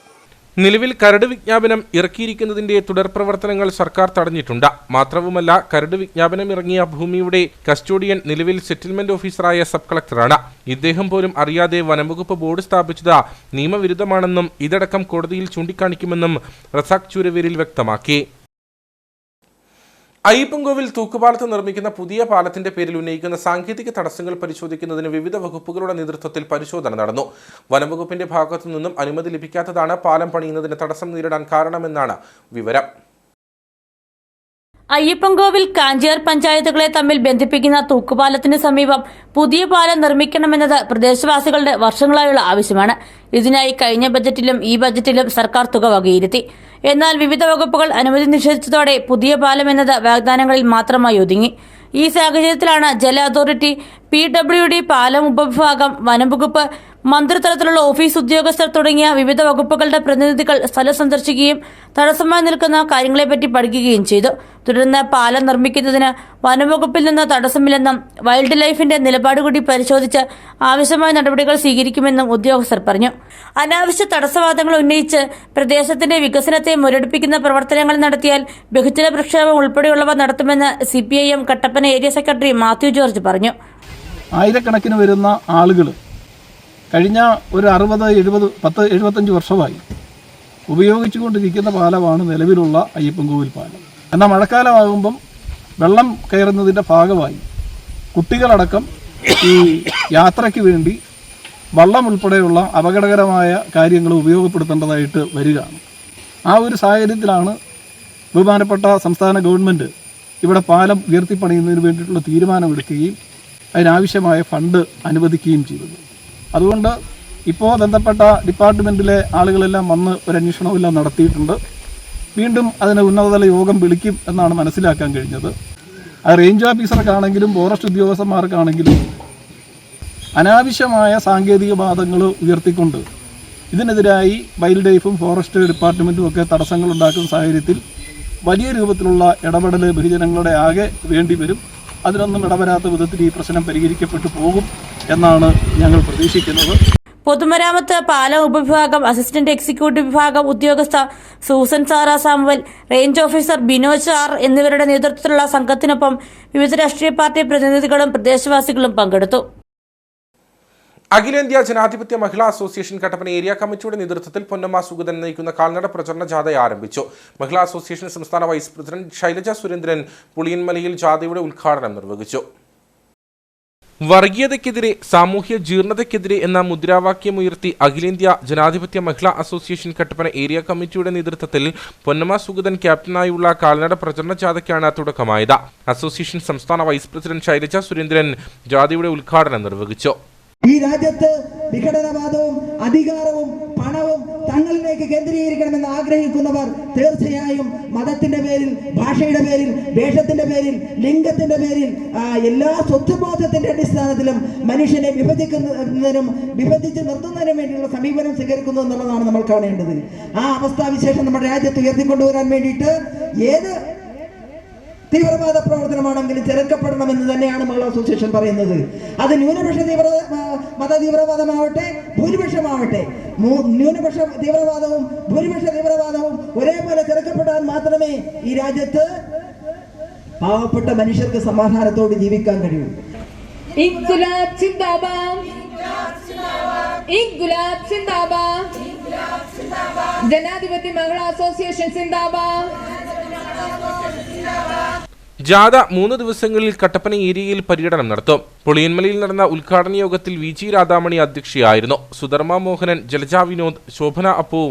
നിലവിൽ കരട് വിജ്ഞാപനം ഇറക്കിയിരിക്കുന്നതിന്റെ തുടർ പ്രവർത്തനങ്ങൾ സർക്കാർ തടഞ്ഞിട്ടുണ്ട്. മാത്രവുമല്ല, കരട് വിജ്ഞാപനം ഇറങ്ങിയ ഭൂമിയുടെ കസ്റ്റോഡിയൻ നിലവിൽ സെറ്റിൽമെന്റ് ഓഫീസറായ സബ് കളക്ടറാണ്. ഇദ്ദേഹം പോലും അറിയാതെ വനംവകുപ്പ് ബോർഡ് സ്ഥാപിച്ചത് നിയമവിരുദ്ധമാണെന്നും ഇതടക്കം കോടതിയിൽ ചൂണ്ടിക്കാണിക്കുമെന്നും റസാഖ് ചൂരവേലിൽ വ്യക്തമാക്കി. അയ്യപ്പൻകോവിൽ തൂക്കുപാലത്ത് നിർമ്മിക്കുന്ന പുതിയ പാലത്തിന്റെ പേരിൽ ഉന്നയിക്കുന്ന സാങ്കേതിക തടസ്സങ്ങൾ പരിശോധിക്കുന്നതിന് വിവിധ വകുപ്പുകളുടെ നേതൃത്വത്തിൽ പരിശോധന നടന്നു. വനംവകുപ്പിന്റെ ഭാഗത്തു നിന്നും അനുമതി ലഭിക്കാത്തതാണ് പാലം പണിയുന്നതിന് തടസ്സം നേരിടാൻ കാരണമെന്നാണ് വിവരം. അയ്യപ്പൻകോവിൽ കാഞ്ചിയാർ പഞ്ചായത്തുകളെ തമ്മിൽ ബന്ധിപ്പിക്കുന്ന തൂക്കുപാലത്തിന് സമീപം പുതിയ പാലം നിർമ്മിക്കണമെന്നത് പ്രദേശവാസികളുടെ വർഷങ്ങളായുള്ള ആവശ്യമാണ്. ഇതിനായി കഴിഞ്ഞ ബജറ്റിലും ഈ ബജറ്റിലും സർക്കാർ തുക വകയിരുത്തി. എന്നാൽ വിവിധ വകുപ്പുകൾ അനുമതി നിഷേധിച്ചതോടെ പുതിയ പാലം എന്നത് വാഗ്ദാനങ്ങളിൽ മാത്രമായി ഒതുങ്ങി. ഈ സാഹചര്യത്തിലാണ് ജല അതോറിറ്റി, PWD പാലം ഉപവിഭാഗം, വനംവകുപ്പ്, മന്ത്രിതലത്തിലുള്ള ഓഫീസ് ഉദ്യോഗസ്ഥർ തുടങ്ങിയ വിവിധ വകുപ്പുകളുടെ പ്രതിനിധികൾ സ്ഥലം സന്ദർശിക്കുകയും തടസ്സമായി നിൽക്കുന്ന കാര്യങ്ങളെപ്പറ്റി പഠിക്കുകയും ചെയ്തു. തുടർന്ന് പാലം നിർമ്മിക്കുന്നതിന് വനംവകുപ്പിൽ നിന്ന് തടസ്സമില്ലെന്നും വൈൽഡ് ലൈഫിന്റെ നിലപാട് കൂടി പരിശോധിച്ച് ആവശ്യമായ നടപടികൾ സ്വീകരിക്കുമെന്നും ഉദ്യോഗസ്ഥർ പറഞ്ഞു. അനാവശ്യ തടസ്സവാദങ്ങൾ ഉന്നയിച്ച് പ്രദേശത്തിന്റെ വികസനത്തെ മുരടിപ്പിക്കുന്ന പ്രവർത്തനങ്ങൾ നടത്തിയാൽ ബഹുജന പ്രക്ഷോഭം ഉൾപ്പെടെയുള്ളവ നടത്തുമെന്ന് CPIM Kattappana area secretary Mathew George പറഞ്ഞു. ആയിരക്കണക്കിന് വരുന്ന ആളുകൾ കഴിഞ്ഞ ഒരു 60-70-75 വർഷമായി ഉപയോഗിച്ചുകൊണ്ടിരിക്കുന്ന പാലമാണ് നിലവിലുള്ള അയ്യപ്പൻകോവിൽ പാലം. എന്നാൽ മഴക്കാലമാകുമ്പം വെള്ളം കയറുന്നതിൻ്റെ ഭാഗമായി കുട്ടികളടക്കം ഈ യാത്രയ്ക്ക് വേണ്ടി വള്ളം ഉൾപ്പെടെയുള്ള അപകടകരമായ കാര്യങ്ങൾ ഉപയോഗപ്പെടുത്തേണ്ടതായിട്ട് വരികയാണ്. ആ ഒരു സാഹചര്യത്തിലാണ് ബഹുമാനപ്പെട്ട സംസ്ഥാന ഗവൺമെൻറ് ഇവിടെ പാലം ഉയർത്തിപ്പണിയുന്നതിന് വേണ്ടിയിട്ടുള്ള തീരുമാനമെടുക്കുകയും അതിനാവശ്യമായ ഫണ്ട് അനുവദിക്കുകയും ചെയ്തത്. അതുകൊണ്ട് ഇപ്പോൾ ബന്ധപ്പെട്ട ഡിപ്പാർട്ട്മെൻറ്റിലെ ആളുകളെല്ലാം വന്ന് ഒരു അന്വേഷണമെല്ലാം നടത്തിയിട്ടുണ്ട്. വീണ്ടും അതിന് ഉന്നതതല യോഗം വിളിക്കും എന്നാണ് മനസ്സിലാക്കാൻ കഴിഞ്ഞത്. അത് റേഞ്ച് ഓഫീസർക്കാണെങ്കിലും ഫോറസ്റ്റ് ഉദ്യോഗസ്ഥന്മാർക്കാണെങ്കിലും അനാവശ്യമായ സാങ്കേതിക വാദങ്ങൾ ഉയർത്തിക്കൊണ്ട് ഇതിനെതിരായി വൈൽഡ് ലൈഫും ഫോറസ്റ്റ് ഡിപ്പാർട്ട്മെൻറ്റും ഒക്കെ തടസ്സങ്ങൾ ഉണ്ടാക്കുന്ന സാഹചര്യത്തിൽ വലിയ രൂപത്തിലുള്ള ഇടപെടൽ ബഹുജനങ്ങളുടെ ആകെ വേണ്ടി വരും. അതിനൊന്നും ഇടവരാത്ത വിധത്തിൽ ഈ പ്രശ്നം പരിഹരിക്കപ്പെട്ടു പോകും എന്നാണ് ഞങ്ങൾ പ്രതീക്ഷിക്കുന്നത്. പൊതുമരാമത്ത് പാലം ഉപവിഭാഗം അസിസ്റ്റന്റ് എക്സിക്യൂട്ടീവ് വിഭാഗം ഉദ്യോഗസ്ഥ Susan Sara Samuel, range officer Binoj R എന്നിവരുടെ നേതൃത്വത്തിലുള്ള സംഘത്തിനൊപ്പം വിവിധ രാഷ്ട്രീയ പാർട്ടി പ്രതിനിധികളും പ്രദേശവാസികളും പങ്കെടുത്തു. അഖിലേന്ത്യാ ജനാധിപത്യ മഹിളാ അസോസിയേഷൻ കട്ടപ്പന ഏരിയ കമ്മിറ്റിയുടെ നേതൃത്വത്തിൽ പൊന്നമ്മ സുഗതൻ നയിക്കുന്ന കാൽനട പ്രചരണ ജാഥ ആരംഭിച്ചു. മഹിളാ അസോസിയേഷൻ സംസ്ഥാന വൈസ് പ്രസിഡന്റ് ശൈലജ സുരേന്ദ്രൻ പുളിയൻമലയിൽ ജാഥയുടെ ഉദ്ഘാടനം നിർവഹിച്ചു. വർഗീയതയ്ക്കെതിരെ സാമൂഹ്യ ജീർണതയ്ക്കെതിരെ എന്ന മുദ്രാവാക്യമുയർത്തി അഖിലേന്ത്യാ ജനാധിപത്യ മഹിളാ അസോസിയേഷൻ കട്ടപ്പന ഏരിയ കമ്മിറ്റിയുടെ നേതൃത്വത്തിൽ പൊന്നമ്മ സുഗതൻ ക്യാപ്റ്റനായുള്ള കാൽനട പ്രചരണ ജാഥയ്ക്കാണ് തുടക്കമായത്. അസോസിയേഷൻ സംസ്ഥാന വൈസ് പ്രസിഡന്റ് ശൈലജ സുരേന്ദ്രൻ ജാഥയുടെ ഉദ്ഘാടനം നിർവഹിച്ചു. ഈ രാജ്യത്ത് വിഘടനവാദവും അധികാരവും പണവും തങ്ങളിലേക്ക് കേന്ദ്രീകരിക്കണമെന്ന് ആഗ്രഹിക്കുന്നവർ തീർച്ചയായും മതത്തിന്റെ പേരിൽ, ഭാഷയുടെ പേരിൽ, വേഷത്തിന്റെ പേരിൽ, ലിംഗത്തിന്റെ പേരിൽ, എല്ലാ സ്വത്വബോധത്തിന്റെ അടിസ്ഥാനത്തിലും മനുഷ്യനെ വിഭജിച്ച് നിർത്തുന്നതിനും വേണ്ടിയുള്ള സമീപനം സ്വീകരിക്കുന്നു എന്നുള്ളതാണ് നമ്മൾ കാണേണ്ടത്. ആ അവസ്ഥാവിശേഷം നമ്മുടെ രാജ്യത്ത് ഉയർത്തിക്കൊണ്ടുവരാൻ വേണ്ടിയിട്ട് ഏത് തീവ്രവാദ പ്രവർത്തനമാണെങ്കിലും ചെറുക്കപ്പെടണമെന്ന് തന്നെയാണ് മഹിളാ അസോസിയേഷൻ പറയുന്നത്. അത് ന്യൂനപക്ഷ മത തീവ്രവാദമാവട്ടെ, ഭൂരിപക്ഷമാവട്ടെ, ന്യൂനപക്ഷ തീവ്രവാദവും ഭൂരിപക്ഷ തീവ്രവാദവും ഒരേപോലെ ചെറുക്കപ്പെടാൻ മാത്രമേ ഈ രാജ്യത്ത് പാവപ്പെട്ട മനുഷ്യർക്ക് സമാധാനത്തോട് ജീവിക്കാൻ കഴിയൂ. ഇൻക്ലാബ് സിന്ദാബാദ്, ഇൻക്ലാബ് സിന്ദാബാദ്, ജനാധിപത്യ മഹിളാ അസോസിയേഷൻ സിന്ദാബാദ്. ജാഥ 3 ദിവസങ്ങളിൽ കട്ടപ്പന ഏരിയയിൽ പര്യടനം നടത്തും. പുളിയൻമലയിൽ നടന്ന ഉദ്ഘാടന യോഗത്തിൽ വി.ജി. രാധാമണി അധ്യക്ഷയായിരുന്നു. സുധർമ്മ മോഹനൻ, ജലജ വിനോദ്, ശോഭന അപ്പു,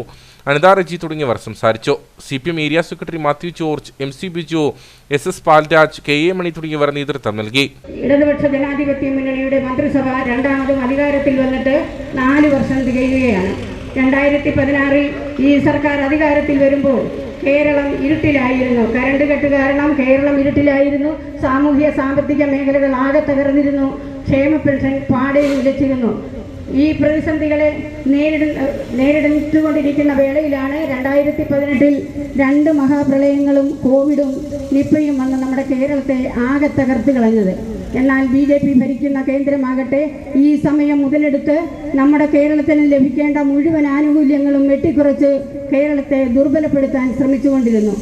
അനിത റജി തുടങ്ങിയവർ സംസാരിച്ചു. CPM area secretary Mathew George, MC Biju, SS Palraj, KA മണി തുടങ്ങിയവർ നേതൃത്വം നൽകി. ഇടതുപക്ഷ ജനാധിപത്യ മുന്നണിയുടെ മന്ത്രിസഭ രണ്ടാമതും അധികാരത്തിൽ വന്നിട്ട് 4 വർഷം തികയുകയാണ്. 2016 ഈ സർക്കാർ അധികാരത്തിൽ വരുമ്പോൾ കേരളം ഇരുട്ടിലായിരുന്നു. കരണ്ട് കെട്ട് കാരണം കേരളം ഇരുട്ടിലായിരുന്നു. സാമൂഹ്യ സാമ്പത്തിക മേഖലകൾ ആകെ തകർന്നിരുന്നു. ക്ഷേമ പെൻഷൻ പാടെ നിലച്ചിരുന്നു. ഈ പ്രതിസന്ധികളെ നേരിട്ടുകൊണ്ടിരിക്കുന്ന വേളയിലാണ് 2018 2 മഹാപ്രളയങ്ങളും കോവിഡും നിപ്പയും വന്ന് നമ്മുടെ കേരളത്തെ ആകെ തകർത്ത് കളഞ്ഞത്. എന്നാൽ BJP ഭരിക്കുന്ന കേന്ദ്രമാകട്ടെ ഈ സമയം മുതലെടുത്ത് നമ്മുടെ കേരളത്തിന് ലഭിക്കേണ്ട മുഴുവൻ ആനുകൂല്യങ്ങളും വെട്ടിക്കുറച്ച് കേരളത്തെ ദുർബലപ്പെടുത്താൻ ശ്രമിച്ചുകൊണ്ടിരുന്നു.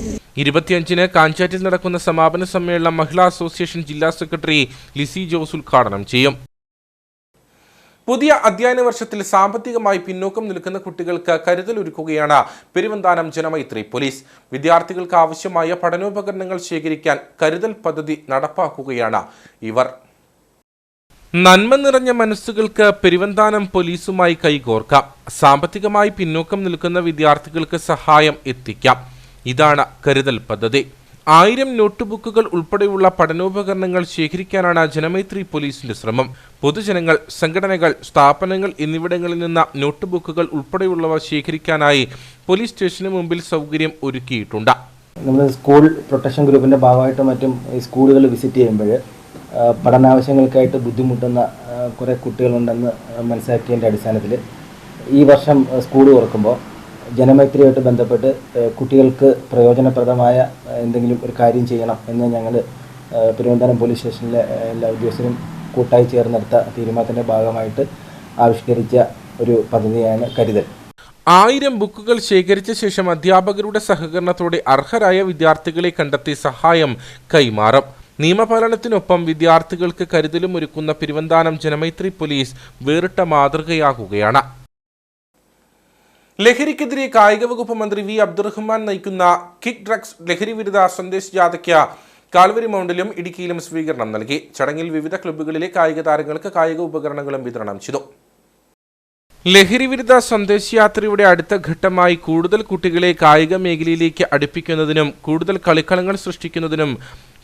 25-ന് കാഞ്ചാറ്റിൽ നടക്കുന്ന സമാപന സമ്മേളനം മഹിളാ അസോസിയേഷൻ ജില്ലാ സെക്രട്ടറി ലിസി ജോസ് ഉദ്ഘാടനം ചെയ്യും. പുതിയ അധ്യയന വർഷത്തിൽ സാമ്പത്തികമായി പിന്നോക്കം നിൽക്കുന്ന കുട്ടികൾക്ക് കരുതലൊരുക്കുകയാണ് പെരുവന്താനം ജനമൈത്രി പോലീസ്. വിദ്യാർത്ഥികൾക്ക് ആവശ്യമായ പഠനോപകരണങ്ങൾ ശേഖരിക്കാൻ കരുതൽ പദ്ധതി നടപ്പാക്കുകയാണ് ഇവർ. നന്മ നിറഞ്ഞ മനസ്സുകൾക്ക് പെരുവന്താനം പോലീസുമായി കൈകോർക്കാം. സാമ്പത്തികമായി പിന്നോക്കം നിൽക്കുന്ന വിദ്യാർത്ഥികൾക്ക് സഹായം എത്തിക്കാം. ഇതാണ് കരുതൽ പദ്ധതി. 1000 നോട്ട് ബുക്കുകൾ ഉൾപ്പെടെയുള്ള പഠനോപകരണങ്ങൾ ശേഖരിക്കാനാണ് ജനമൈത്രി പോലീസിന്റെ ശ്രമം. പൊതുജനങ്ങൾ, സംഘടനകൾ, സ്ഥാപനങ്ങൾ എന്നിവിടങ്ങളിൽ നിന്ന് നോട്ട് ബുക്കുകൾ ഉൾപ്പെടെയുള്ളവ ശേഖരിക്കാനായി പോലീസ് സ്റ്റേഷന് മുമ്പിൽ സൗകര്യം ഒരുക്കിയിട്ടുണ്ട്. നമ്മൾ സ്കൂൾ പ്രൊട്ടക്ഷൻ ഗ്രൂപ്പിന്റെ ഭാഗമായിട്ട് മറ്റും സ്കൂളുകൾ വിസിറ്റ് ചെയ്യുമ്പോൾ പഠനാവശ്യങ്ങൾക്കായിട്ട് ബുദ്ധിമുട്ടുന്ന കുറേ കുട്ടികളുണ്ടെന്ന് മനസ്സിലാക്കിയതിൻ്റെ അടിസ്ഥാനത്തിൽ ഈ വർഷം സ്കൂൾ തുറക്കുമ്പോൾ ജനമൈത്രിയായിട്ട് ബന്ധപ്പെട്ട് കുട്ടികൾക്ക് പ്രയോജനപ്രദമായ എന്തെങ്കിലും ഒരു കാര്യം ചെയ്യണം എന്ന് ഞങ്ങൾ പെരുവന്താനം പോലീസ് സ്റ്റേഷനിലെ എല്ലാ ഉദ്യോഗസ്ഥരും കൂട്ടായി ചേർന്നെടുത്ത തീരുമാനത്തിൻ്റെ ഭാഗമായിട്ട് ആവിഷ്കരിച്ച ഒരു പദ്ധതിയാണ് കരുതൽ. 1000 ബുക്കുകൾ ശേഖരിച്ച ശേഷം അധ്യാപകരുടെ സഹകരണത്തോടെ അർഹരായ വിദ്യാർത്ഥികളെ കണ്ടെത്തി സഹായം കൈമാറും. നിയമപാലനത്തിനൊപ്പം വിദ്യാർത്ഥികൾക്ക് കരുതലും ഒരുക്കുന്ന പെരുവന്താനം ജനമൈത്രി പോലീസ് വേറിട്ട മാതൃകയാകുകയാണ്. ലഹരിക്കെതിരെ കായിക വകുപ്പ് മന്ത്രി വി അബ്ദുറഹ്മാൻ നയിക്കുന്ന കിക്ക് ഡ്രഗ്സ് ലഹരി വിരുദ്ധ സന്ദേശ് ജാഥയ്ക്ക് കാൽവരി മൗണ്ടിലും ഇടുക്കിയിലും സ്വീകരണം നൽകി. ചടങ്ങിൽ വിവിധ ക്ലബ്ബുകളിലെ കായിക താരങ്ങൾക്ക് കായിക ഉപകരണങ്ങളും വിതരണം ചെയ്തു. ലഹരി വിരുദ്ധ സന്ദേശ് യാത്രയുടെ അടുത്ത ഘട്ടമായി കൂടുതൽ കുട്ടികളെ കായിക മേഖലയിലേക്ക് അടുപ്പിക്കുന്നതിനും കൂടുതൽ കളിക്കളങ്ങൾ സൃഷ്ടിക്കുന്നതിനും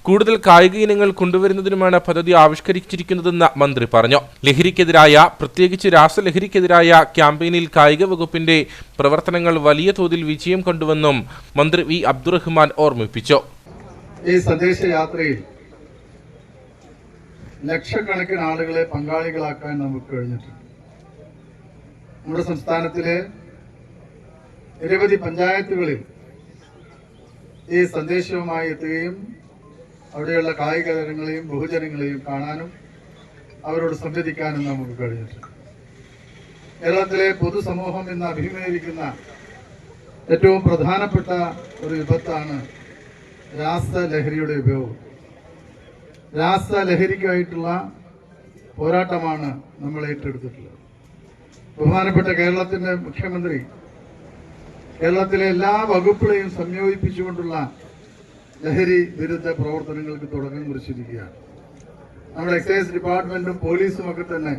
കൂടുതൽ കായിക ഇനങ്ങൾ കൊണ്ടുവരുന്നതിനുമാണ് പദ്ധതി ആവിഷ്കരിച്ചിരിക്കുന്നതെന്ന് മന്ത്രി പറഞ്ഞു. ലഹരിക്കെതിരായ, പ്രത്യേകിച്ച് രാസലഹരിക്കെതിരായ ക്യാമ്പയിനിൽ കായിക വകുപ്പിന്റെ പ്രവർത്തനങ്ങൾ വലിയ തോതിൽ വിജയം കണ്ടുവെന്നും മന്ത്രി വി അബ്ദുറഹ്മാൻ ഓർമ്മിപ്പിച്ചു. ഈ സന്ദേശയാത്രയിൽ ലക്ഷക്കണക്കിന് ആളുകളെ പങ്കാളികളാക്കാൻ നമുക്ക് കഴിഞ്ഞിട്ടുണ്ട്. നമ്മുടെ സംസ്ഥാനത്തിലെ നിരവധി പഞ്ചായത്തുകളിൽ ഈ സന്ദേശവുമായി എത്തുകയും അവിടെയുള്ള കായിക താരങ്ങളെയും ബഹുജനങ്ങളെയും കാണാനും അവരോട് സംവദിക്കാനും നമുക്ക് കഴിഞ്ഞിട്ടുണ്ട്. കേരളത്തിലെ പൊതുസമൂഹം ഇന്ന് അഭിമുഖീകരിക്കുന്ന ഏറ്റവും പ്രധാനപ്പെട്ട ഒരു വിപത്താണ് രാസലഹരിയുടെ ഉപയോഗം. രാസലഹരിക്കായിട്ടുള്ള പോരാട്ടമാണ് നമ്മൾ ഏറ്റെടുത്തിട്ടുള്ളത്. ബഹുമാനപ്പെട്ട കേരളത്തിന്റെ മുഖ്യമന്ത്രി കേരളത്തിലെ എല്ലാ വകുപ്പുകളെയും സംയോജിപ്പിച്ചുകൊണ്ടുള്ള ലഹരി വിരുദ്ധ പ്രവർത്തനങ്ങൾക്ക് തുടക്കം കുറിച്ചിരിക്കുകയാണ്. നമ്മുടെ എക്സൈസ് ഡിപ്പാർട്ട്മെന്റും പോലീസും ഒക്കെ തന്നെ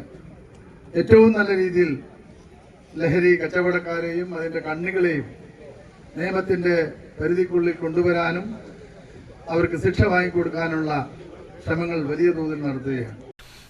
ഏറ്റവും നല്ല രീതിയിൽ ലഹരി കച്ചവടക്കാരെയും അതിന്റെ കണ്ണികളെയും നിയമത്തിന്റെ പരിധിക്കുള്ളിൽ കൊണ്ടുവരാനും അവർക്ക് ശിക്ഷ വാങ്ങിക്കൊടുക്കാനുള്ള ശ്രമങ്ങൾ വലിയ തോതിൽ നടത്തുകയാണ്.